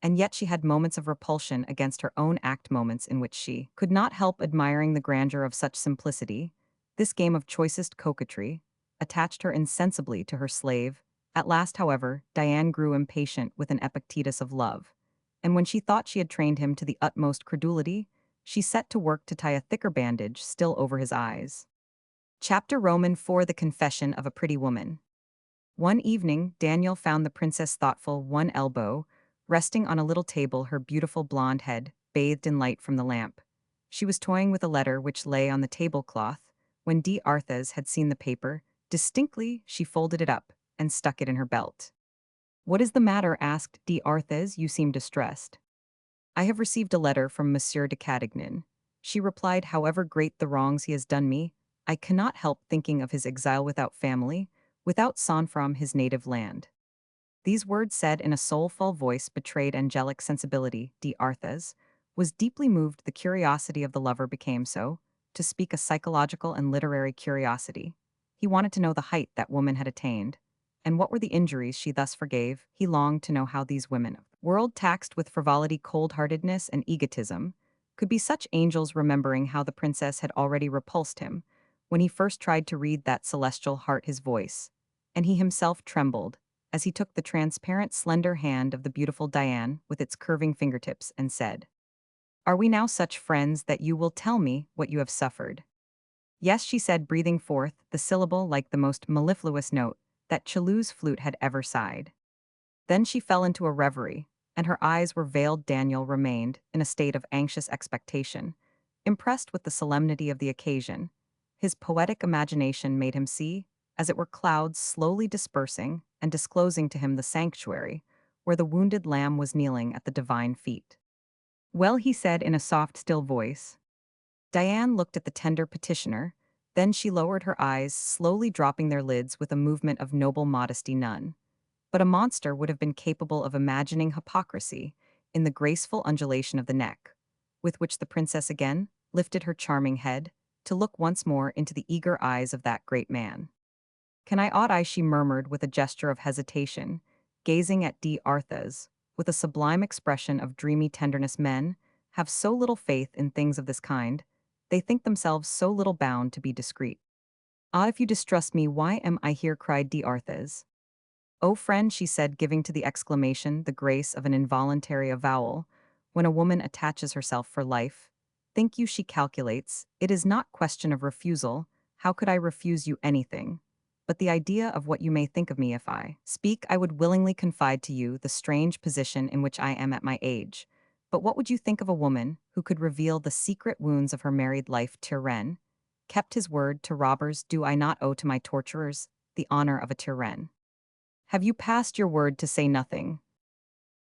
And yet she had moments of repulsion against her own act, moments in which she could not help admiring the grandeur of such simplicity. This game of choicest coquetry attached her insensibly to her slave. At last, however, Diane grew impatient with an Epictetus of love, and when she thought she had trained him to the utmost credulity, she set to work to tie a thicker bandage still over his eyes. Chapter Roman 4: The Confession of a Pretty Woman. One evening, Daniel found the princess thoughtful, one elbow resting on a little table, her beautiful blonde head bathed in light from the lamp. She was toying with a letter which lay on the tablecloth. When d'Arthez had seen the paper, distinctly she folded it up and stuck it in her belt. "What is the matter?" asked d'Arthez. "You seem distressed." "I have received a letter from Monsieur de Cadignan," she replied. "However great the wrongs he has done me, I cannot help thinking of his exile without family, without son from his native land." These words, said in a soulful voice, betrayed angelic sensibility. D'Arthez was deeply moved. The curiosity of the lover became, so to speak, a psychological and literary curiosity. He wanted to know the height that woman had attained, and what were the injuries she thus forgave. He longed to know how these women, world taxed with frivolity, cold-heartedness, and egotism, could be such angels, remembering how the princess had already repulsed him when he first tried to read that celestial heart. His voice, and he himself, trembled as he took the transparent, slender hand of the beautiful Diane with its curving fingertips and said, "Are we now such friends that you will tell me what you have suffered?" "Yes," she said, breathing forth the syllable like the most mellifluous note that Chalou's flute had ever sighed. Then she fell into a reverie, and her eyes were veiled. Daniel remained in a state of anxious expectation, impressed with the solemnity of the occasion. His poetic imagination made him see, as it were, clouds slowly dispersing and disclosing to him the sanctuary, where the wounded lamb was kneeling at the divine feet. "Well," he said in a soft, still voice. Diane looked at the tender petitioner, then she lowered her eyes, slowly dropping their lids with a movement of noble modesty. None but a monster would have been capable of imagining hypocrisy in the graceful undulation of the neck, with which the princess again lifted her charming head to look once more into the eager eyes of that great man. "Can I ought I?" she murmured with a gesture of hesitation, gazing at d'Arthez with a sublime expression of dreamy tenderness. "Men have so little faith in things of this kind, they think themselves so little bound to be discreet." "Ah, if you distrust me, why am I here?" cried d'Arthez. "Oh, friend," she said, giving to the exclamation the grace of an involuntary avowal. "When a woman attaches herself for life, think you she calculates? It is not question of refusal. How could I refuse you anything? But the idea of what you may think of me if I speak. I would willingly confide to you the strange position in which I am at my age. But what would you think of a woman who could reveal the secret wounds of her married life? Tyrann kept his word to robbers. Do I not owe to my torturers the honor of a tyrann? Have you passed your word to say nothing?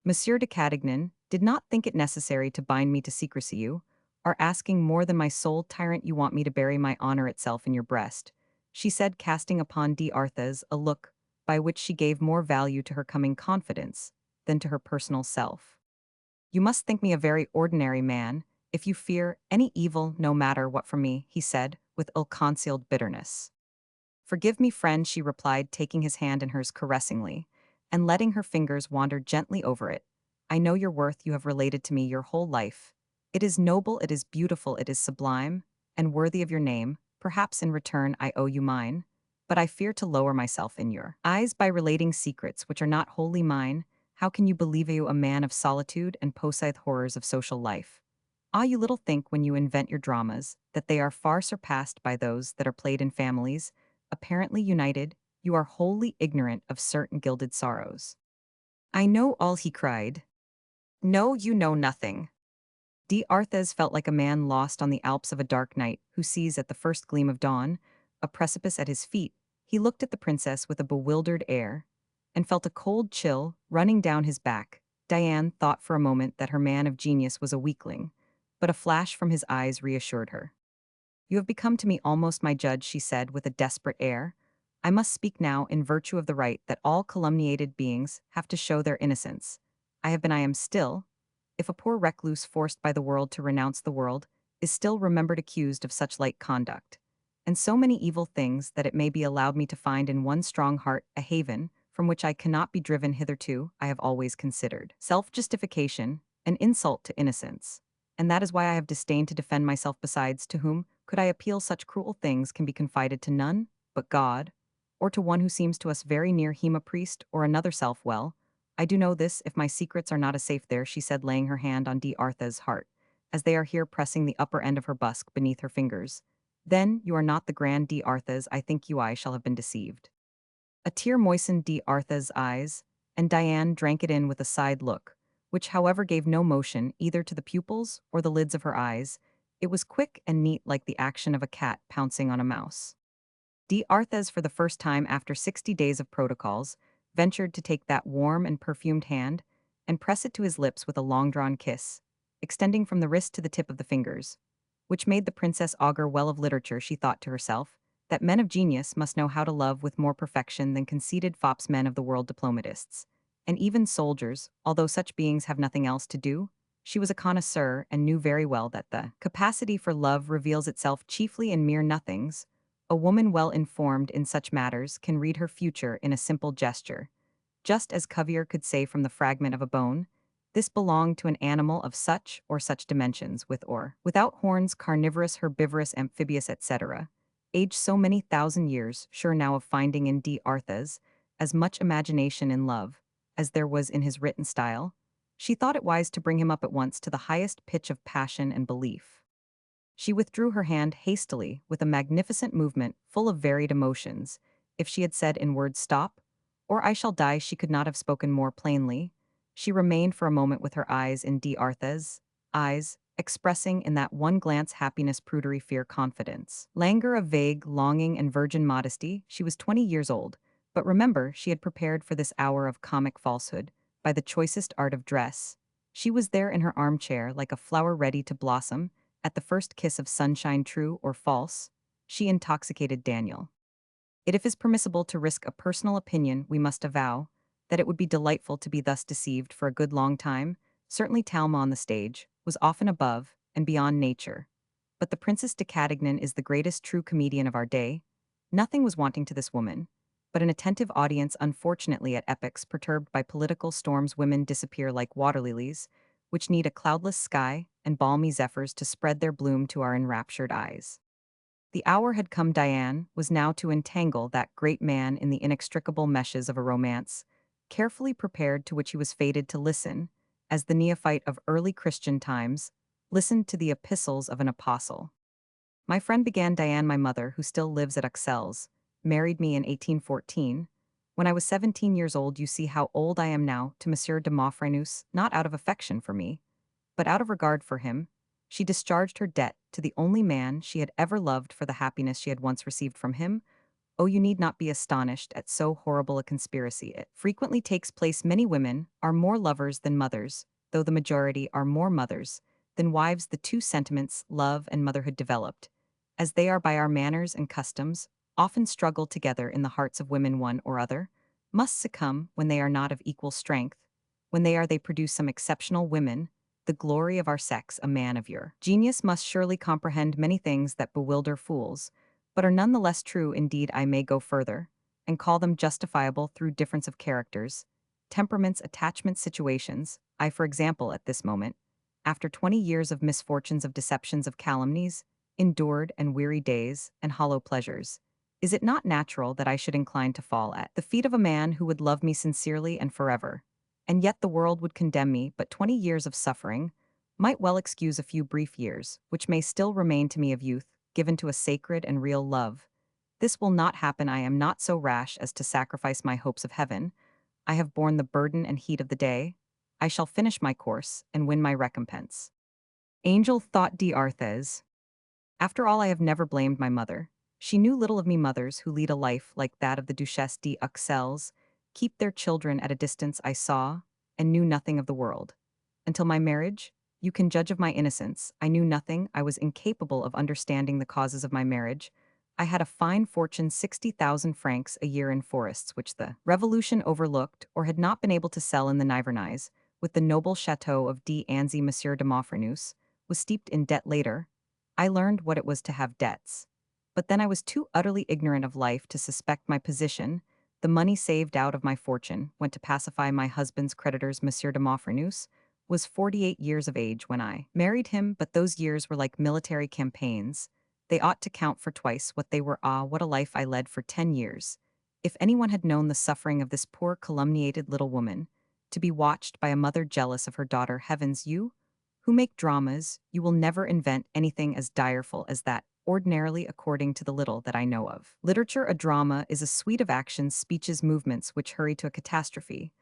Monsieur de Cadignan did not think it necessary to bind me to secrecy. You are asking more than my soul, tyrant. You want me to bury my honor itself in your breast," she said, casting upon d'Arthez a look by which she gave more value to her coming confidence than to her personal self. "You must think me a very ordinary man if you fear any evil, no matter what, from me," he said, with ill-concealed bitterness. "Forgive me, friend," she replied, taking his hand in hers caressingly, and letting her fingers wander gently over it. "I know your worth. You have related to me your whole life. It is noble, it is beautiful, it is sublime, and worthy of your name. Perhaps in return I owe you mine, but I fear to lower myself in your eyes by relating secrets which are not wholly mine. How can you believe you a man of solitude and posite horrors of social life? Ah, you little think when you invent your dramas that they are far surpassed by those that are played in families, apparently united. you are wholly ignorant of certain gilded sorrows. I know all, he cried. No, you know nothing. D'Arthez felt like a man lost on the Alps of a dark night who sees at the first gleam of dawn a precipice at his feet. He looked at the princess with a bewildered air and felt a cold chill running down his back. Diane thought for a moment that her man of genius was a weakling, but a flash from his eyes reassured her. You have become to me almost my judge, she said with a desperate air. I must speak now in virtue of the right that all calumniated beings have to show their innocence. I have been, I am still, if a poor recluse forced by the world to renounce the world, is still remembered accused of such light conduct, and so many evil things that it may be allowed me to find in one strong heart a haven, from which I cannot be driven hitherto, I have always considered self-justification an insult to innocence. And that is why I have disdained to defend myself. Besides, to whom could I appeal? Such cruel things can be confided to none but God, or to one who seems to us very near him, a priest or another self. Well, I do know this, if my secrets are not as safe there, she said, laying her hand on D'Arthez' heart, as they are here, pressing the upper end of her busk beneath her fingers. Then you are not the grand D'Arthez I think you. I shall have been deceived. A tear moistened D'Arthez' eyes, and Diane drank it in with a side look, which however gave no motion either to the pupils or the lids of her eyes. It was quick and neat, like the action of a cat pouncing on a mouse. D'Arthez, for the first time after 60 days of protocols, ventured to take that warm and perfumed hand and press it to his lips with a long-drawn kiss, extending from the wrist to the tip of the fingers, which made the princess augur well of literature. She thought to herself that men of genius must know how to love with more perfection than conceited fops, men of the world, diplomatists, and even soldiers, although such beings have nothing else to do. She was a connoisseur and knew very well that the capacity for love reveals itself chiefly in mere nothings. A woman well informed in such matters can read her future in a simple gesture. Just as Cuvier could say from the fragment of a bone, this belonged to an animal of such or such dimensions, with or without horns, carnivorous, herbivorous, amphibious, etc., aged so many thousand years, sure now of finding in D'Arthez as much imagination in love as there was in his written style. She thought it wise to bring him up at once to the highest pitch of passion and belief. She withdrew her hand hastily, with a magnificent movement full of varied emotions. If she had said in words, "Stop," or "I shall die," she could not have spoken more plainly. She remained for a moment with her eyes in D'Arthez' eyes, expressing in that one glance happiness, prudery, fear, confidence, languor of vague longing, and virgin modesty. She was 20 years old, but remember, she had prepared for this hour of comic falsehood by the choicest art of dress. She was there in her armchair like a flower ready to blossom at the first kiss of sunshine. True or false, she intoxicated Daniel. If it is permissible to risk a personal opinion, we must avow that it would be delightful to be thus deceived for a good long time. Certainly Talma on the stage was often above and beyond nature, but the Princess de Cadignan is the greatest true comedian of our day. Nothing was wanting to this woman, but an attentive audience. Unfortunately, at epochs perturbed by political storms, women disappear like water lilies, which need a cloudless sky and balmy zephyrs to spread their bloom to our enraptured eyes. The hour had come. Diane was now to entangle that great man in the inextricable meshes of a romance, carefully prepared, to which he was fated to listen, as the neophyte of early Christian times listened to the epistles of an apostle. My friend, began Diane, my mother, who still lives at Auxelles, married me in 1814. When I was 17 years old, you see how old I am now, to Monsieur de Maufrigneuse, not out of affection for me, but out of regard for him. She discharged her debt to the only man she had ever loved for the happiness she had once received from him. Oh, you need not be astonished at so horrible a conspiracy. It frequently takes place. Many women are more lovers than mothers, though the majority are more mothers than wives. The two sentiments, love and motherhood, developed, as they are by our manners and customs, often struggle together in the hearts of women. One or other must succumb when they are not of equal strength. When they are, they produce some exceptional women, the glory of our sex. A man of your genius must surely comprehend many things that bewilder fools, but are none the less true. Indeed, I may go further and call them justifiable through difference of characters, temperaments, attachments, situations. I, for example, at this moment, after 20 years of misfortunes, of deceptions, of calumnies, endured and weary days, and hollow pleasures, is it not natural that I should incline to fall at the feet of a man who would love me sincerely and forever? And yet the world would condemn me, but 20 years of suffering might well excuse a few brief years, which may still remain to me of youth, given to a sacred and real love. This will not happen. I am not so rash as to sacrifice my hopes of heaven. I have borne the burden and heat of the day. I shall finish my course and win my recompense. Angel thought d'Arthez. After all, I have never blamed my mother. She knew little of me. Mothers who lead a life like that of the Duchesse d'Uxelles keep their children at a distance. I saw and knew nothing of the world. Until my marriage, you can judge of my innocence. I knew nothing. I was incapable of understanding the causes of my marriage. I had a fine fortune, 60,000 francs a year in forests, which the Revolution overlooked or had not been able to sell in the Nivernais, with the noble chateau of d'Anzy. Monsieur de Maufrigneuse was steeped in debt later. I learned what it was to have debts. But then I was too utterly ignorant of life to suspect my position. The money saved out of my fortune went to pacify my husband's creditors. Monsieur de Maufrigneuse was 48 years of age when I married him, but those years were like military campaigns. They ought to count for twice what they were. Ah, what a life I led for 10 years. If anyone had known the suffering of this poor calumniated little woman, to be watched by a mother jealous of her daughter. Heavens, you who make dramas, you will never invent anything as direful as that, ordinarily according to the little that I know of. Literature, a drama, is a suite of actions, speeches, movements which hurry to a catastrophe.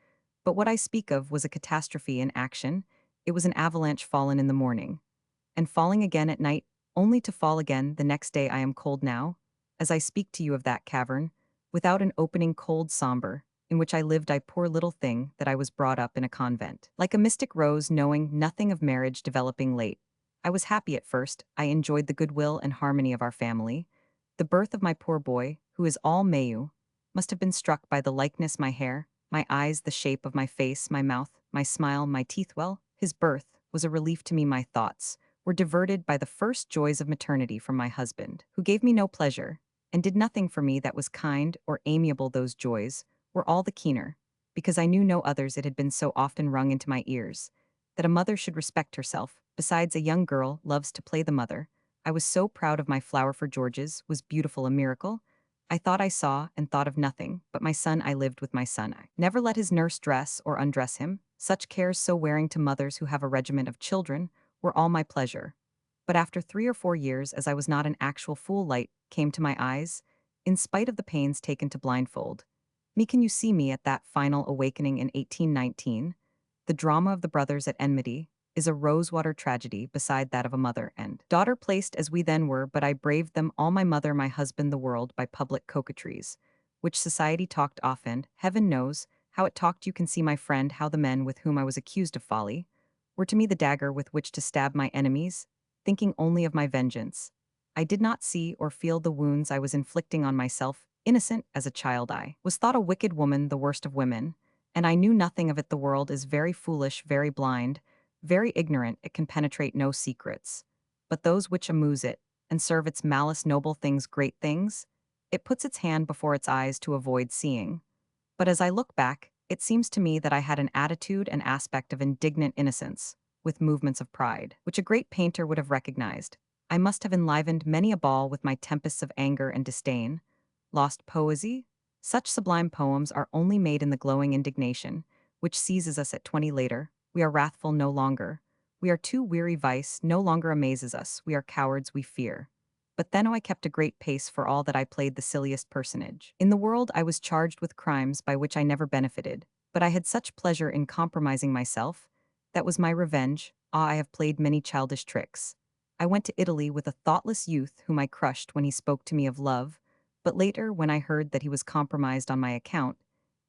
But what I speak of was a catastrophe in action. It was an avalanche fallen in the morning, and falling again at night, only to fall again the next day. I am cold now, as I speak to you of that cavern, without an opening, cold, somber, in which I lived. I, poor little thing, that I was brought up in a convent. Like a mystic rose, knowing nothing of marriage, developing late. I was happy at first. I enjoyed the goodwill and harmony of our family. The birth of my poor boy, who is all milieu, must have been struck by the likeness, my hair, my eyes, the shape of my face, my mouth, my smile, my teeth. Well, his birth was a relief to me. My thoughts were diverted by the first joys of maternity from my husband, who gave me no pleasure, and did nothing for me that was kind or amiable. Those joys were all the keener, because I knew no others. It had been so often rung into my ears that a mother should respect herself. Besides, a young girl loves to play the mother. I was so proud of my flower. For George's was beautiful, a miracle. I thought I saw and thought of nothing but my son. I lived with my son. I never let his nurse dress or undress him. Such cares, so wearing to mothers who have a regiment of children, were all my pleasure. But after 3 or 4 years, as I was not an actual fool, light came to my eyes, in spite of the pains taken to blindfold me. Can you see me at that final awakening in 1819? The drama of the brothers at enmity is a rosewater tragedy beside that of a mother and daughter placed as we then were, but I braved them all, my mother, my husband, the world, by public coquetries, which society talked often. Heaven knows how it talked. You can see, my friend, how the men with whom I was accused of folly were to me the dagger with which to stab my enemies, thinking only of my vengeance. I did not see or feel the wounds I was inflicting on myself. Innocent as a child, I was thought a wicked woman, the worst of women, and I knew nothing of it. The world is very foolish, very blind, very ignorant. It can penetrate no secrets. But those which amuse it, and serve its malice, noble things, great things, it puts its hand before its eyes to avoid seeing. But as I look back, it seems to me that I had an attitude and aspect of indignant innocence, with movements of pride, which a great painter would have recognized. I must have enlivened many a ball with my tempests of anger and disdain. Lost poesy? Such sublime poems are only made in the glowing indignation, which seizes us at 20 later. We are wrathful no longer. We are too weary. Vice no longer amazes us. We are cowards. We fear. But then, oh, I kept a great pace, for all that I played the silliest personage in the world. I was charged with crimes by which I never benefited, but I had such pleasure in compromising myself. That was my revenge. Ah, I have played many childish tricks. I went to Italy with a thoughtless youth whom I crushed when he spoke to me of love, but later, when I heard that he was compromised on my account,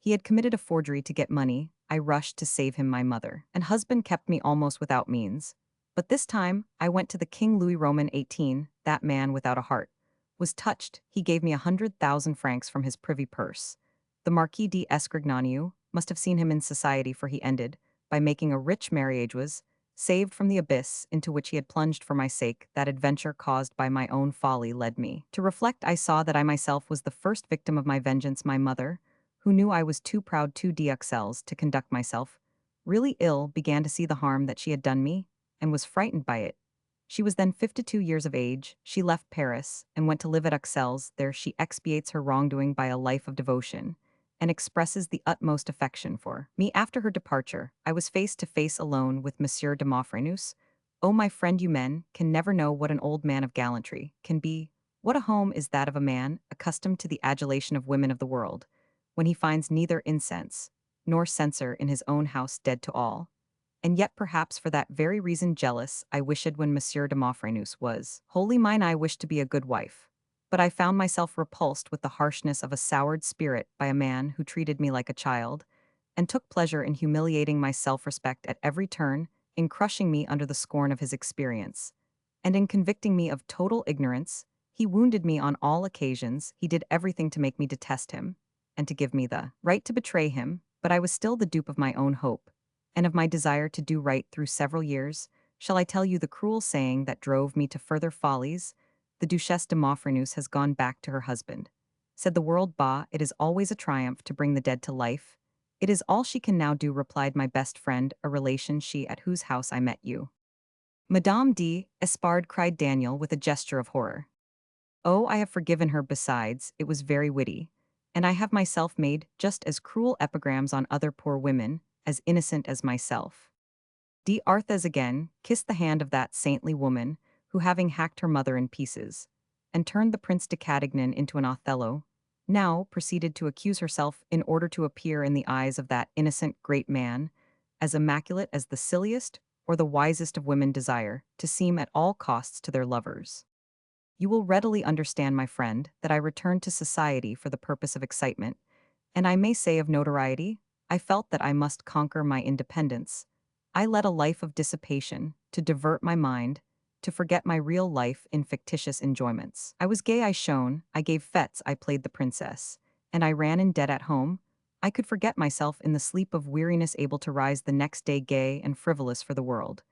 he had committed a forgery to get money, I rushed to save him. My mother and husband kept me almost without means. But this time, I went to the King Louis Roman 18, that man without a heart was touched. He gave me 100,000 francs from his privy purse. The Marquis d'Escrignaniu must have seen him in society, for he ended by making a rich marriage, was saved from the abyss into which he had plunged for my sake. That adventure, caused by my own folly, led me to reflect. I saw that I myself was the first victim of my vengeance. My mother, who knew I was too proud, too d'Uxelles, to conduct myself really ill, began to see the harm that she had done me, and was frightened by it. She was then 52 years of age. She left Paris and went to live at Uxelles. There she expiates her wrongdoing by a life of devotion, and expresses the utmost affection for me. After her departure, I was face to face alone with Monsieur de Maufrigneuse. Oh, my friend, you men can never know what an old man of gallantry can be. What a home is that of a man accustomed to the adulation of women of the world, when he finds neither incense nor censer in his own house dead to all. And yet perhaps for that very reason jealous, I wished when Monsieur de Maufrigneuse was wholly mine I wished to be a good wife. But I found myself repulsed with the harshness of a soured spirit by a man who treated me like a child, and took pleasure in humiliating my self-respect at every turn, in crushing me under the scorn of his experience, and in convicting me of total ignorance. He wounded me on all occasions, he did everything to make me detest him, and to give me the right to betray him, but I was still the dupe of my own hope, and of my desire to do right through several years. Shall I tell you the cruel saying that drove me to further follies? The Duchesse de Maufrigneuse has gone back to her husband. Said the world, bah, it is always a triumph to bring the dead to life. It is all she can now do, replied my best friend, a relation she at whose house I met you. Madame d'Espard, cried Daniel with a gesture of horror. Oh, I have forgiven her. Besides, it was very witty, and I have myself made just as cruel epigrams on other poor women, as innocent as myself. D'Arthez again kissed the hand of that saintly woman, who having hacked her mother in pieces, and turned the Prince de Cadignan into an Othello, now proceeded to accuse herself in order to appear in the eyes of that innocent great man as immaculate as the silliest or the wisest of women desire to seem at all costs to their lovers. You will readily understand, my friend, that I returned to society for the purpose of excitement, and I may say of notoriety. I felt that I must conquer my independence. I led a life of dissipation, to divert my mind, to forget my real life in fictitious enjoyments. I was gay, I shone, I gave fetes, I played the princess, and I ran in debt at home. I could forget myself in the sleep of weariness, able to rise the next day gay and frivolous for the world.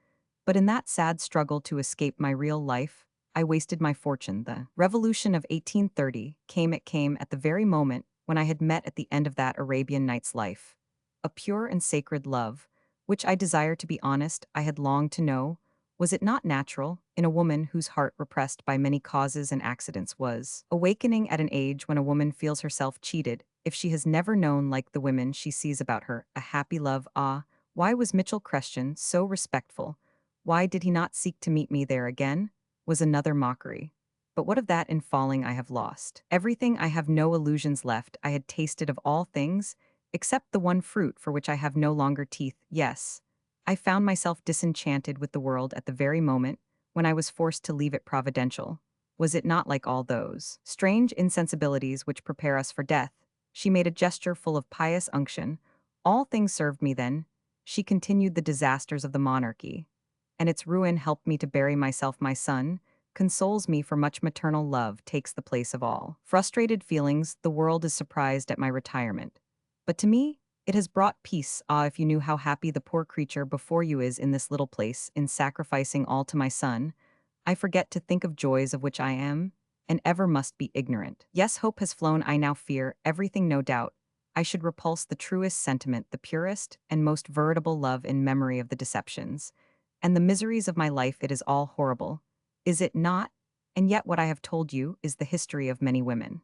But in that sad struggle to escape my real life, I wasted my fortune. The Revolution of 1830 came. It came at the very moment when I had met at the end of that Arabian Night's life a pure and sacred love, which I desire to be honest, I had longed to know. Was it not natural, in a woman whose heart, repressed by many causes and accidents, was awakening at an age when a woman feels herself cheated, if she has never known, like the women she sees about her, a happy love? Ah, why was Mitchell Creston so respectful? Why did he not seek to meet me there again? Was another mockery. But what of that? In falling I have lost everything, I have no illusions left, I had tasted of all things, except the one fruit for which I have no longer teeth. Yes, I found myself disenchanted with the world at the very moment when I was forced to leave it. Providential. Was it not like all those strange insensibilities which prepare us for death? She made a gesture full of pious unction. All things served me then. She continued, the disasters of the monarchy and its ruin helped me to bury myself. My son consoles me, for much maternal love takes the place of all frustrated feelings. The world is surprised at my retirement, but to me it has brought peace. Ah, if you knew how happy the poor creature before you is in this little place, in sacrificing all to my son. I forget to think of joys of which I am, and ever must be ignorant. Yes, hope has flown, I now fear everything, no doubt. I should repulse the truest sentiment, the purest and most veritable love, in memory of the deceptions and the miseries of my life. It is all horrible, is it not? And yet what I have told you is the history of many women.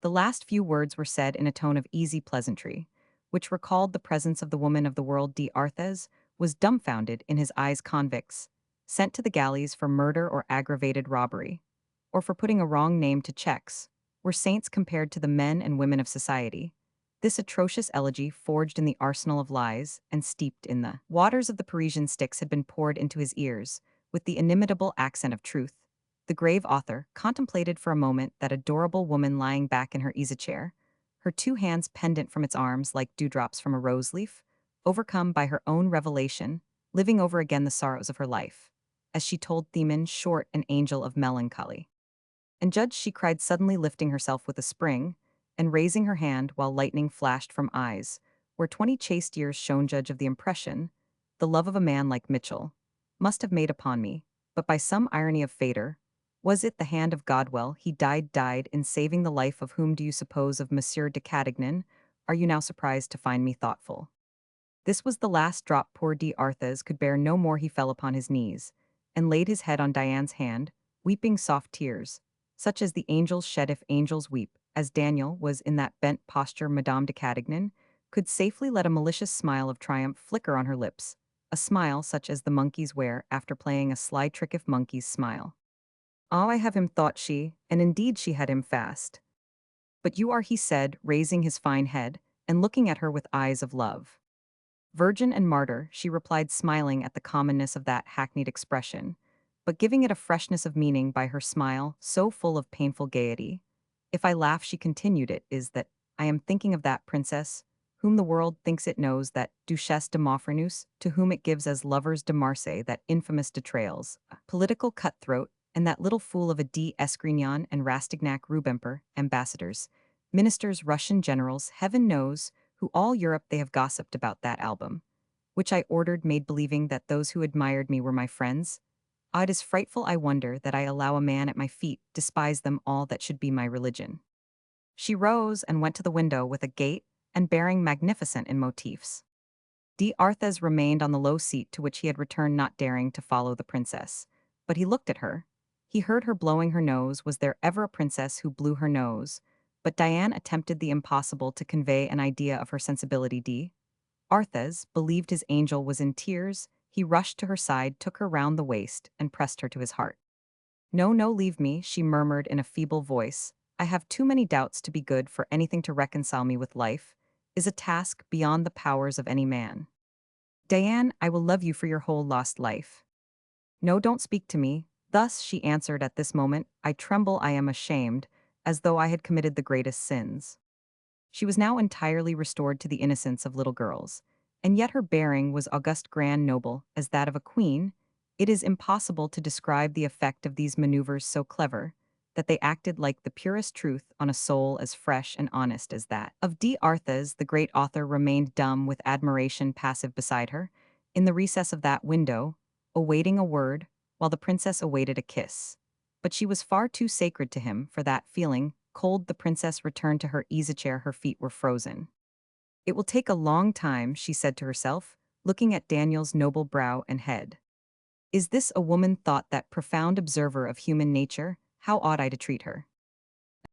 The last few words were said in a tone of easy pleasantry, which recalled the presence of the woman of the world. D'Arthez was dumbfounded, in his eyes convicts, sent to the galleys for murder or aggravated robbery, or for putting a wrong name to checks, were saints compared to the men and women of society. This atrocious elegy, forged in the arsenal of lies and steeped in the waters of the Parisian Styx, had been poured into his ears with the inimitable accent of truth. The grave author contemplated for a moment that adorable woman lying back in her easy-chair, her two hands pendant from its arms like dewdrops from a rose leaf, overcome by her own revelation, living over again the sorrows of her life, as she told Themin, short an angel of melancholy. And judge, she cried, suddenly lifting herself with a spring, and raising her hand while lightning flashed from eyes, where 20 chaste years shone, judge of the impression the love of a man like Mitchell must have made upon me, but by some irony of fater, was it the hand of Godwell? He died in saving the life of whom do you suppose? Of Monsieur de Cadignan. Are you now surprised to find me thoughtful? This was the last drop. Poor D'Arthez could bear no more. He fell upon his knees, and laid his head on Diane's hand, weeping soft tears, such as the angels shed if angels weep. As Daniel was in that bent posture, Madame de Cadignan could safely let a malicious smile of triumph flicker on her lips, a smile such as the monkeys wear after playing a sly trick, if monkeys smile. "Ah, I have him," thought she, and indeed she had him fast. "But you are," he said, raising his fine head, and looking at her with eyes of love. "Virgin and martyr," she replied, smiling at the commonness of that hackneyed expression, but giving it a freshness of meaning by her smile, so full of painful gaiety. "If I laugh," she continued, "it is that I am thinking of that princess, whom the world thinks it knows, that Duchesse de Maufrigneuse, to whom it gives as lovers de Marseille that infamous detrails, a political cutthroat, and that little fool of a d'Esgrignon and Rastignac Rubemper, ambassadors, ministers, Russian generals, heaven knows, who all Europe they have gossiped about that album, which I ordered, made believing that those who admired me were my friends. Ah, it is frightful, I wonder, that I allow a man at my feet despise them all that should be my religion." She rose and went to the window with a gait and bearing magnificent in motifs. D'Arthez remained on the low seat to which he had returned, not daring to follow the princess. But he looked at her. He heard her blowing her nose. Was there ever a princess who blew her nose? But Diane attempted the impossible to convey an idea of her sensibility. D'Arthez believed his angel was in tears. He rushed to her side, took her round the waist, and pressed her to his heart. "No, no, leave me," she murmured in a feeble voice. "I have too many doubts to be good for anything. To reconcile me with life is a task beyond the powers of any man. Diane, I will love you for your whole lost life. No, don't speak to me." Thus she answered. "At this moment, I tremble, I am ashamed, as though I had committed the greatest sins." She was now entirely restored to the innocence of little girls, and yet her bearing was august, grand, noble, as that of a queen. It is impossible to describe the effect of these maneuvers, so clever, that they acted like the purest truth on a soul as fresh and honest as that of D'Arthez. The great author remained dumb with admiration, passive beside her, in the recess of that window, awaiting a word, while the princess awaited a kiss. But she was far too sacred to him for that. Feeling cold, the princess returned to her easy-chair. Her feet were frozen. "It will take a long time," she said to herself, looking at Daniel's noble brow and head. "Is this a woman?" thought that profound observer of human nature. "How ought I to treat her?"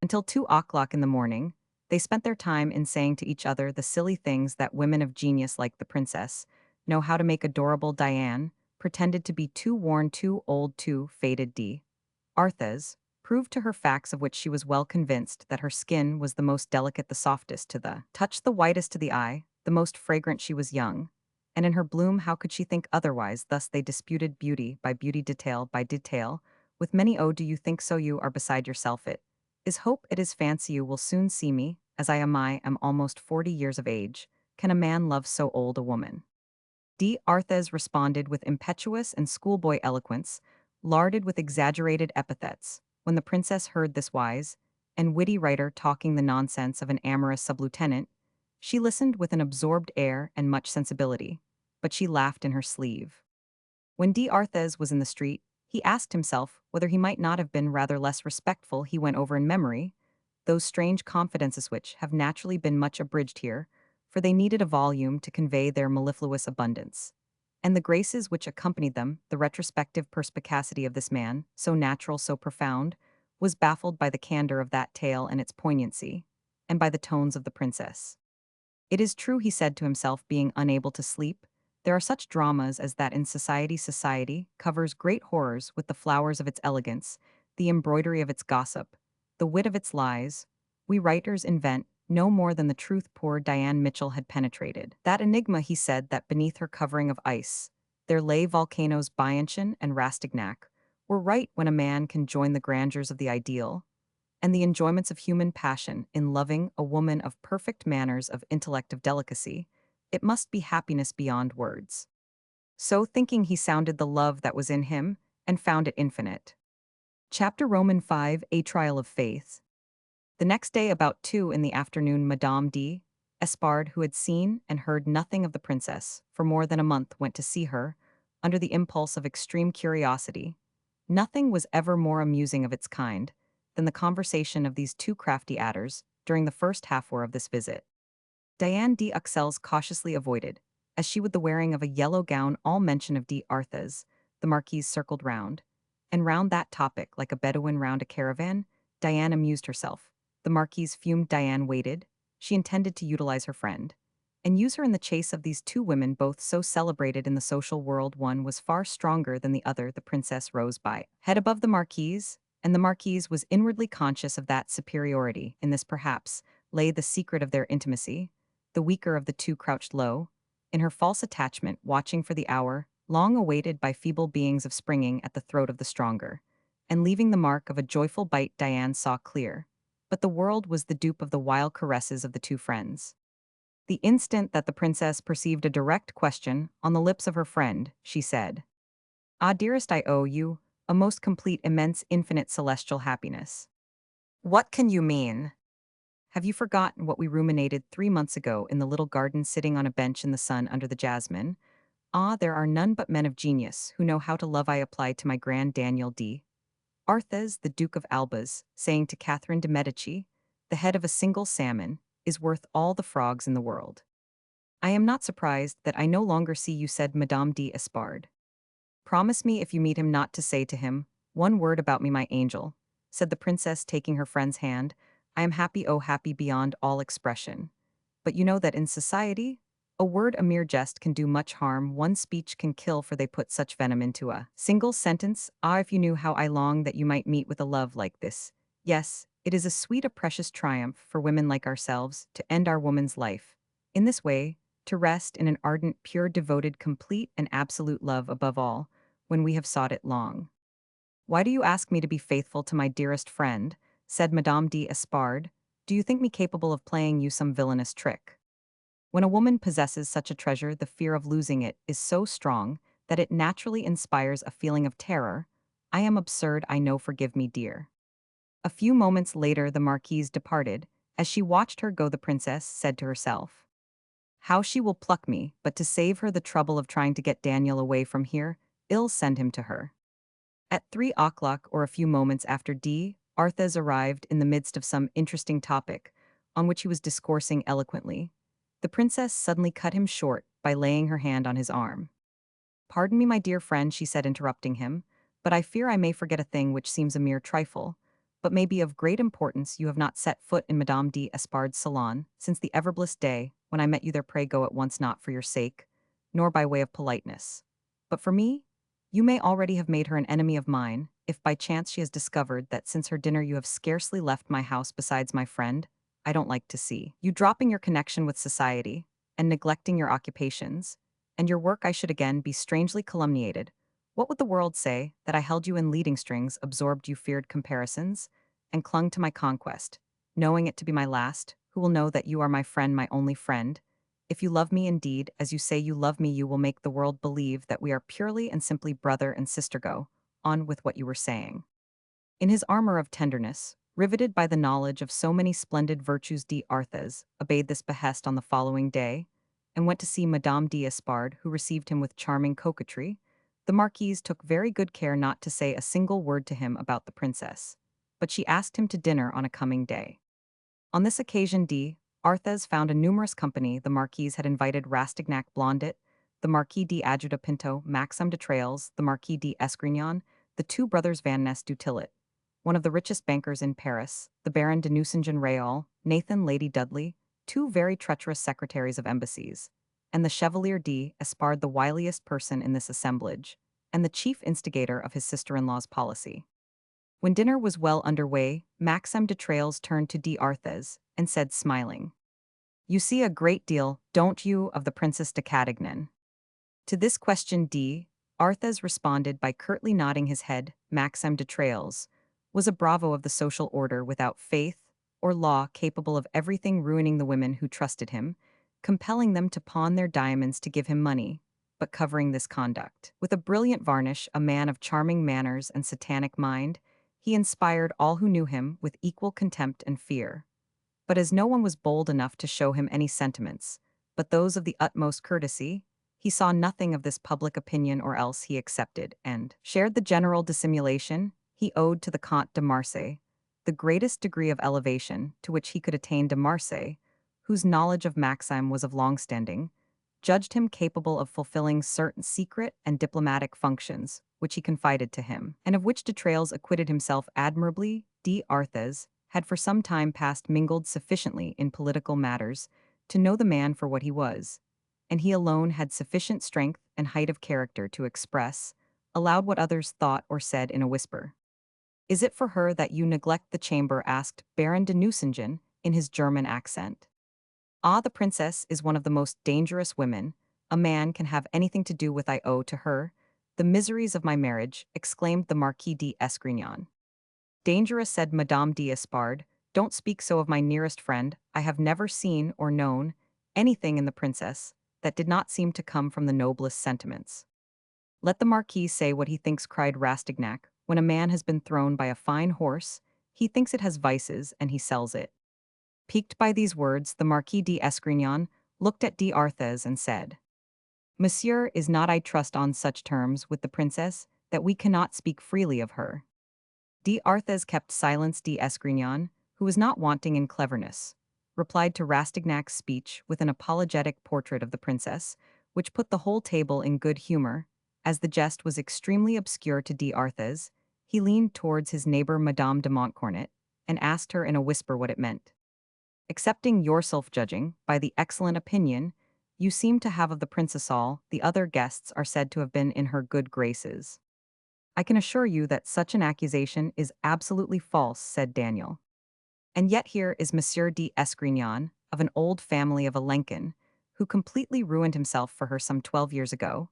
Until 2 o'clock in the morning, they spent their time in saying to each other the silly things that women of genius like the princess know how to make adorable. Diane pretended to be too worn, too old, too faded. D'Arthez proved to her facts, of which she was well convinced, that her skin was the most delicate, the softest to the touch, the whitest to the eye, the most fragrant. She was young, and in her bloom how could she think otherwise? Thus they disputed beauty by beauty, detail by detail, with many "Oh, do you think so? You are beside yourself. It is hope, it is fancy. You will soon see me, as I am almost 40 years of age. Can a man love so old a woman?" D'Arthez responded with impetuous and schoolboy eloquence, larded with exaggerated epithets. When the princess heard this wise and witty writer talking the nonsense of an amorous sub-lieutenant, she listened with an absorbed air and much sensibility, but she laughed in her sleeve. When D'Arthez was in the street, he asked himself whether he might not have been rather less respectful. He went over in memory those strange confidences which have naturally been much abridged here, for they needed a volume to convey their mellifluous abundance. And the graces which accompanied them, the retrospective perspicacity of this man, so natural, so profound, was baffled by the candor of that tale and its poignancy, and by the tones of the princess. "It is true," he said to himself, being unable to sleep, "there are such dramas as that in society. Society covers great horrors with the flowers of its elegance, the embroidery of its gossip, the wit of its lies. We writers invent no more than the truth." Poor Diane Mitchell had penetrated that enigma. He said that beneath her covering of ice there lay volcanoes. Bianchon and Rastignac were right when a man can join the grandeurs of the ideal and the enjoyments of human passion in loving a woman of perfect manners, of intellect, of delicacy. It must be happiness beyond words. So thinking, he sounded the love that was in him and found it infinite. Chapter Roman 5, A Trial of Faith. The next day, about 2 in the afternoon, Madame d'Espard, who had seen and heard nothing of the princess for more than a month, went to see her, under the impulse of extreme curiosity. Nothing was ever more amusing of its kind than the conversation of these two crafty adders during the first half-hour of this visit. Diane d'Uxelles cautiously avoided, as she with the wearing of a yellow gown, all mention of D'Arthez. The marquise circled round, and round that topic, like a Bedouin round a caravan. Diane amused herself. The marquise fumed. Diane waited. She intended to utilize her friend, and use her in the chase of these two women, both so celebrated in the social world. One was far stronger than the other. The princess rose by head above the marquise, and the Marquise was inwardly conscious of that superiority. In this, perhaps, lay the secret of their intimacy. The weaker of the two crouched low, in her false attachment, watching for the hour, long awaited by feeble beings of springing at the throat of the stronger, and leaving the mark of a joyful bite Diane saw clear. But the world was the dupe of the wild caresses of the two friends. The instant that the princess perceived a direct question on the lips of her friend, she said, "Ah, dearest, I owe you a most complete, immense, infinite celestial happiness." "What can you mean?" "Have you forgotten what we ruminated 3 months ago in the little garden sitting on a bench in the sun under the jasmine? Ah, there are none but men of genius who know how to love. I applied to my grand Daniel D. Arthez, the Duke of Alba's, saying to Catherine de' Medici, the head of a single salmon is worth all the frogs in the world. I am not surprised that I no longer see you," said Madame d'Espard. "Promise me if you meet him not to say to him one word about me, my angel," said the princess, taking her friend's hand. "I am happy, oh happy beyond all expression. But you know that in society, a word, a mere jest, can do much harm. One speech can kill, for they put such venom into a single sentence. Ah, if you knew how I long that you might meet with a love like this. Yes, it is a sweet, a precious triumph for women like ourselves to end our woman's life in this way, to rest in an ardent, pure, devoted, complete, and absolute love above all, when we have sought it long." "Why do you ask me to be faithful to my dearest friend?" said Madame d'Espard. "Do you think me capable of playing you some villainous trick? When a woman possesses such a treasure, the fear of losing it is so strong that it naturally inspires a feeling of terror. I am absurd, I know, forgive me, dear." A few moments later the marquise departed. As she watched her go, the princess said to herself, "How she will pluck me, but to save her the trouble of trying to get Daniel away from here, I'll send him to her." At 3 o'clock, or a few moments after, Arthez arrived in the midst of some interesting topic, on which he was discoursing eloquently. The princess suddenly cut him short by laying her hand on his arm. "Pardon me, my dear friend," she said, interrupting him, "but I fear I may forget a thing which seems a mere trifle, but may be of great importance. You have not set foot in Madame d'Espard's salon since the ever-blessed day when I met you there. Pray go at once, not for your sake, nor by way of politeness, but for me. You may already have made her an enemy of mine, if by chance she has discovered that since her dinner you have scarcely left my house. Besides, my friend, I don't like to see you dropping your connection with society, and neglecting your occupations, and your work. I should again be strangely calumniated. What would the world say that I held you in leading strings, absorbed you feared comparisons, and clung to my conquest, knowing it to be my last? Who will know that you are my friend, my only friend? If you love me indeed, as you say you love me, you will make the world believe that we are purely and simply brother and sister. Go on with what you were saying." In his armor of tenderness, riveted by the knowledge of so many splendid virtues, D'Arthez obeyed this behest on the following day, and went to see Madame d'Espard, who received him with charming coquetry. The marquise took very good care not to say a single word to him about the princess, but she asked him to dinner on a coming day. On this occasion, Arthez found a numerous company. The marquise had invited Rastignac Blondet, the Marquis d'Ajuda Pinto, Maxime de Trailles, the Marquis d'Esgrignon, the two brothers Van Ness du Tillet, one of the richest bankers in Paris, the Baron de Nucingen-Real, Nathan Lady Dudley, two very treacherous secretaries of embassies, and the Chevalier d'Espard, the wiliest person in this assemblage, and the chief instigator of his sister-in-law's policy. When dinner was well under way, Maxime de Trailles turned to D'Arthez and said, smiling, "You see a great deal, don't you, of the Princess de Cadignan?" To this question D'Arthez responded by curtly nodding his head. Maxime de Trailles was a bravo of the social order, without faith or law, capable of everything, ruining the women who trusted him, compelling them to pawn their diamonds to give him money, but covering this conduct with a brilliant varnish. A man of charming manners and satanic mind, he inspired all who knew him with equal contempt and fear. But as no one was bold enough to show him any sentiments but those of the utmost courtesy, he saw nothing of this public opinion, or else he accepted and shared the general dissimulation. He owed to the Comte de Marseille the greatest degree of elevation to which he could attain. De Marseille, whose knowledge of Maxime was of long standing, judged him capable of fulfilling certain secret and diplomatic functions which he confided to him, and of which de Trailles acquitted himself admirably. D'Arthez had for some time past mingled sufficiently in political matters to know the man for what he was, and he alone had sufficient strength and height of character to express aloud what others thought or said in a whisper. Is it for her that you neglect the chamber? Asked Baron de Nucingen in his German accent. Ah, the princess is one of the most dangerous women a man can have anything to do with. I owe to her the miseries of my marriage, exclaimed the Marquis d'Esgrignon. Dangerous, said Madame d'Espard. Don't speak so of my nearest friend. I have never seen or known anything in the princess that did not seem to come from the noblest sentiments. Let the Marquis say what he thinks, cried Rastignac. When a man has been thrown by a fine horse, he thinks it has vices and he sells it. Piqued by these words, the Marquis d'Esgrignon looked at d'Arthez and said, Monsieur is not, I trust, on such terms with the princess that we cannot speak freely of her. D'Arthez kept silence. D'Esgrignon, who was not wanting in cleverness, replied to Rastignac's speech with an apologetic portrait of the princess, which put the whole table in good humor. As the jest was extremely obscure to D'Arthez, he leaned towards his neighbor Madame de Montcornet and asked her in a whisper what it meant. Accepting your self-judging by the excellent opinion you seem to have of the princess, all the other guests are said to have been in her good graces. I can assure you that such an accusation is absolutely false, said Daniel. And yet here is Monsieur d'Esgrignon, of an old family of Alençon, who completely ruined himself for her some 12 years ago,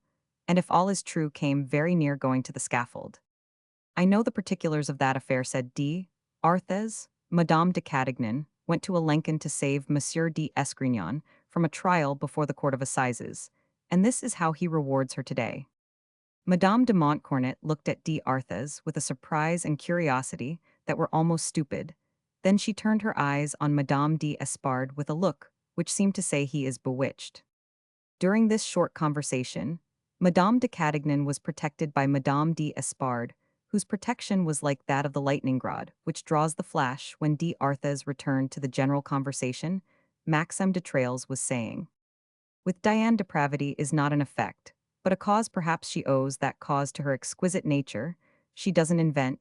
and if all is true came very near going to the scaffold. I know the particulars of that affair, said d'Arthez. Madame de Cadignan went to Alençon to save Monsieur d'Esgrignon from a trial before the Court of Assizes, and this is how he rewards her today. Madame de Montcornet looked at d'Arthez with a surprise and curiosity that were almost stupid. Then she turned her eyes on Madame d'Espard with a look which seemed to say he is bewitched. During this short conversation, Madame de Cadignan was protected by Madame d'Espard, whose protection was like that of the lightning rod, which draws the flash. When d'Arthez returned to the general conversation, Maxime de Trailles was saying, with Diane, depravity is not an effect, but a cause. Perhaps she owes that cause to her exquisite nature. She doesn't invent,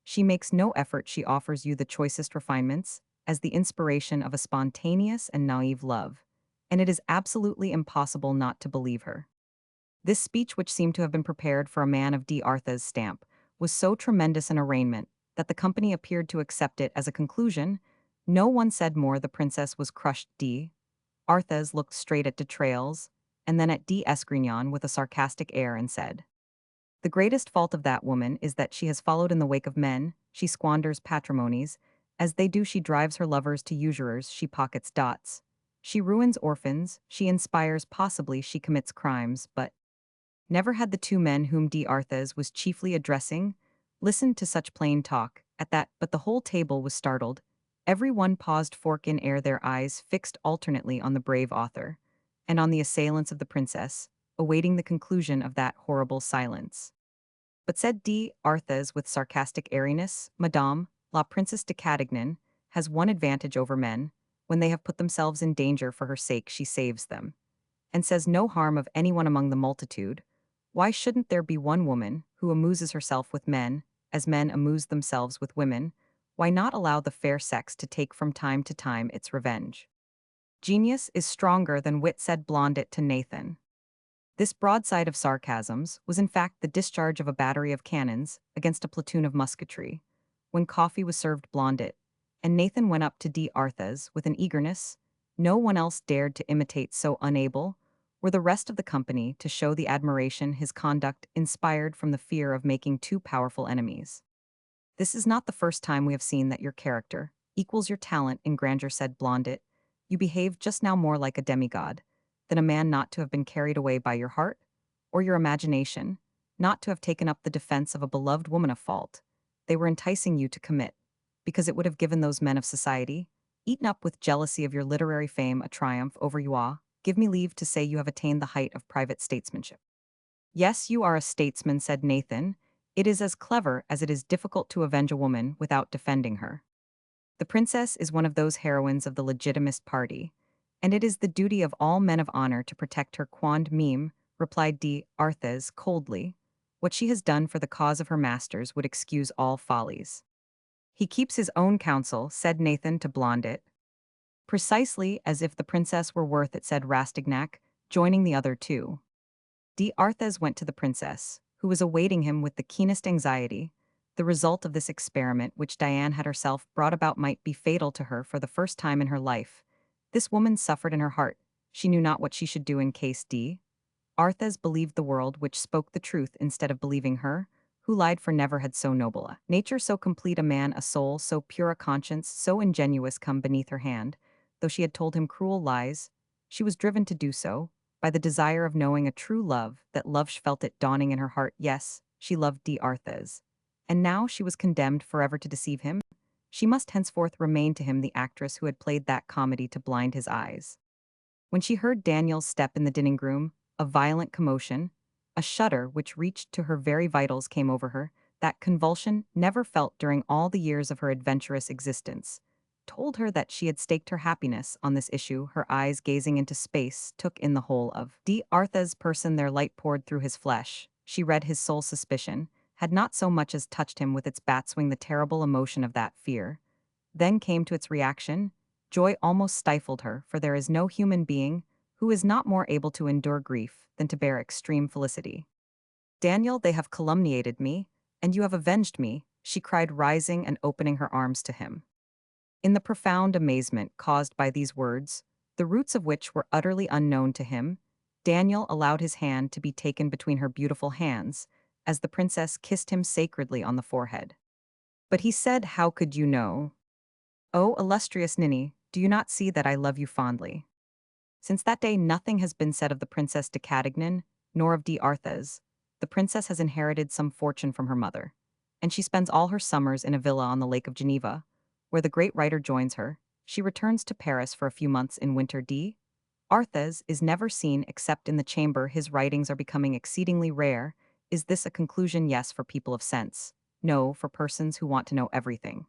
she makes no effort, she offers you the choicest refinements, as the inspiration of a spontaneous and naive love, and it is absolutely impossible not to believe her. This speech, which seemed to have been prepared for a man of d'Arthez's stamp, was so tremendous an arraignment that the company appeared to accept it as a conclusion. No one said more. The princess was crushed. D'Arthez looked straight at de Trailles, and then at d'Esgrignon with a sarcastic air and said, the greatest fault of that woman is that she has followed in the wake of men. She squanders patrimonies. As they do, she drives her lovers to usurers. She pockets dots. She ruins orphans. She inspires, possibly she commits crimes, but never had the two men whom d'Arthez was chiefly addressing listened to such plain talk. At that, but the whole table was startled. Every one paused, fork in air, their eyes fixed alternately on the brave author and on the assailants of the princess, awaiting the conclusion of that horrible silence. But said d'Arthez with sarcastic airiness, Madame, la Princesse de Cadignan, has one advantage over men. When they have put themselves in danger for her sake, she saves them, and says no harm of anyone among the multitude. Why shouldn't there be one woman who amuses herself with men, as men amuse themselves with women? Why not allow the fair sex to take from time to time its revenge? Genius is stronger than wit, said Blondet to Nathan. This broadside of sarcasms was in fact the discharge of a battery of cannons against a platoon of musketry. When coffee was served, Blondet and Nathan went up to d'Arthez with an eagerness no one else dared to imitate. So unable were the rest of the company to show the admiration his conduct inspired from the fear of making too powerful enemies. This is not the first time we have seen that your character equals your talent in grandeur, said Blondet. You behaved just now more like a demigod than a man not to have been carried away by your heart or your imagination, not to have taken up the defense of a beloved woman. A fault they were enticing you to commit, because it would have given those men of society, eaten up with jealousy of your literary fame, a triumph over you all. Give me leave to say you have attained the height of private statesmanship. Yes, you are a statesman, said Nathan. It is as clever as it is difficult to avenge a woman without defending her. The princess is one of those heroines of the legitimist party, and it is the duty of all men of honor to protect her. Quond meme, replied d'Arthez coldly. What she has done for the cause of her masters would excuse all follies. He keeps his own counsel, said Nathan to Blondet. Precisely as if the princess were worth it, said Rastignac, joining the other two. D'Arthez went to the princess, who was awaiting him with the keenest anxiety. The result of this experiment, which Diane had herself brought about, might be fatal to her for the first time in her life. This woman suffered in her heart. She knew not what she should do in case D. Arthes believed the world which spoke the truth instead of believing her, who lied, for never had so noble a nature, so complete a man, a soul, so pure a conscience, so ingenuous, come beneath her hand. Though she had told him cruel lies, she was driven to do so by the desire of knowing a true love, that love she felt it dawning in her heart. Yes, she loved D. Arthes. And now she was condemned forever to deceive him. She must henceforth remain to him the actress who had played that comedy to blind his eyes. When she heard Daniel's step in the dining room, a violent commotion, a shudder which reached to her very vitals came over her, that convulsion, never felt during all the years of her adventurous existence, told her that she had staked her happiness on this issue. Her eyes, gazing into space, took in the whole of D. Arthes' person. Their light poured through his flesh. She read his soul. Suspicion had not so much as touched him with its bat swing. The terrible emotion of that fear then came to its reaction. Joy almost stifled her, for there is no human being who is not more able to endure grief than to bear extreme felicity. Daniel, they have calumniated me, and you have avenged me, she cried, rising and opening her arms to him. In the profound amazement caused by these words, the roots of which were utterly unknown to him, Daniel allowed his hand to be taken between her beautiful hands, as the princess kissed him sacredly on the forehead. But he said, "How could you know? Oh, illustrious Ninny, do you not see that I love you fondly?" Since that day nothing has been said of the Princess de Cadignan, nor of D. Arthes. The princess has inherited some fortune from her mother, and she spends all her summers in a villa on the Lake of Geneva, where the great writer joins her. She returns to Paris for a few months in winter. D. Arthes is never seen except in the chamber. His writings are becoming exceedingly rare. Is this a conclusion? Yes, for people of sense. No, for persons who want to know everything.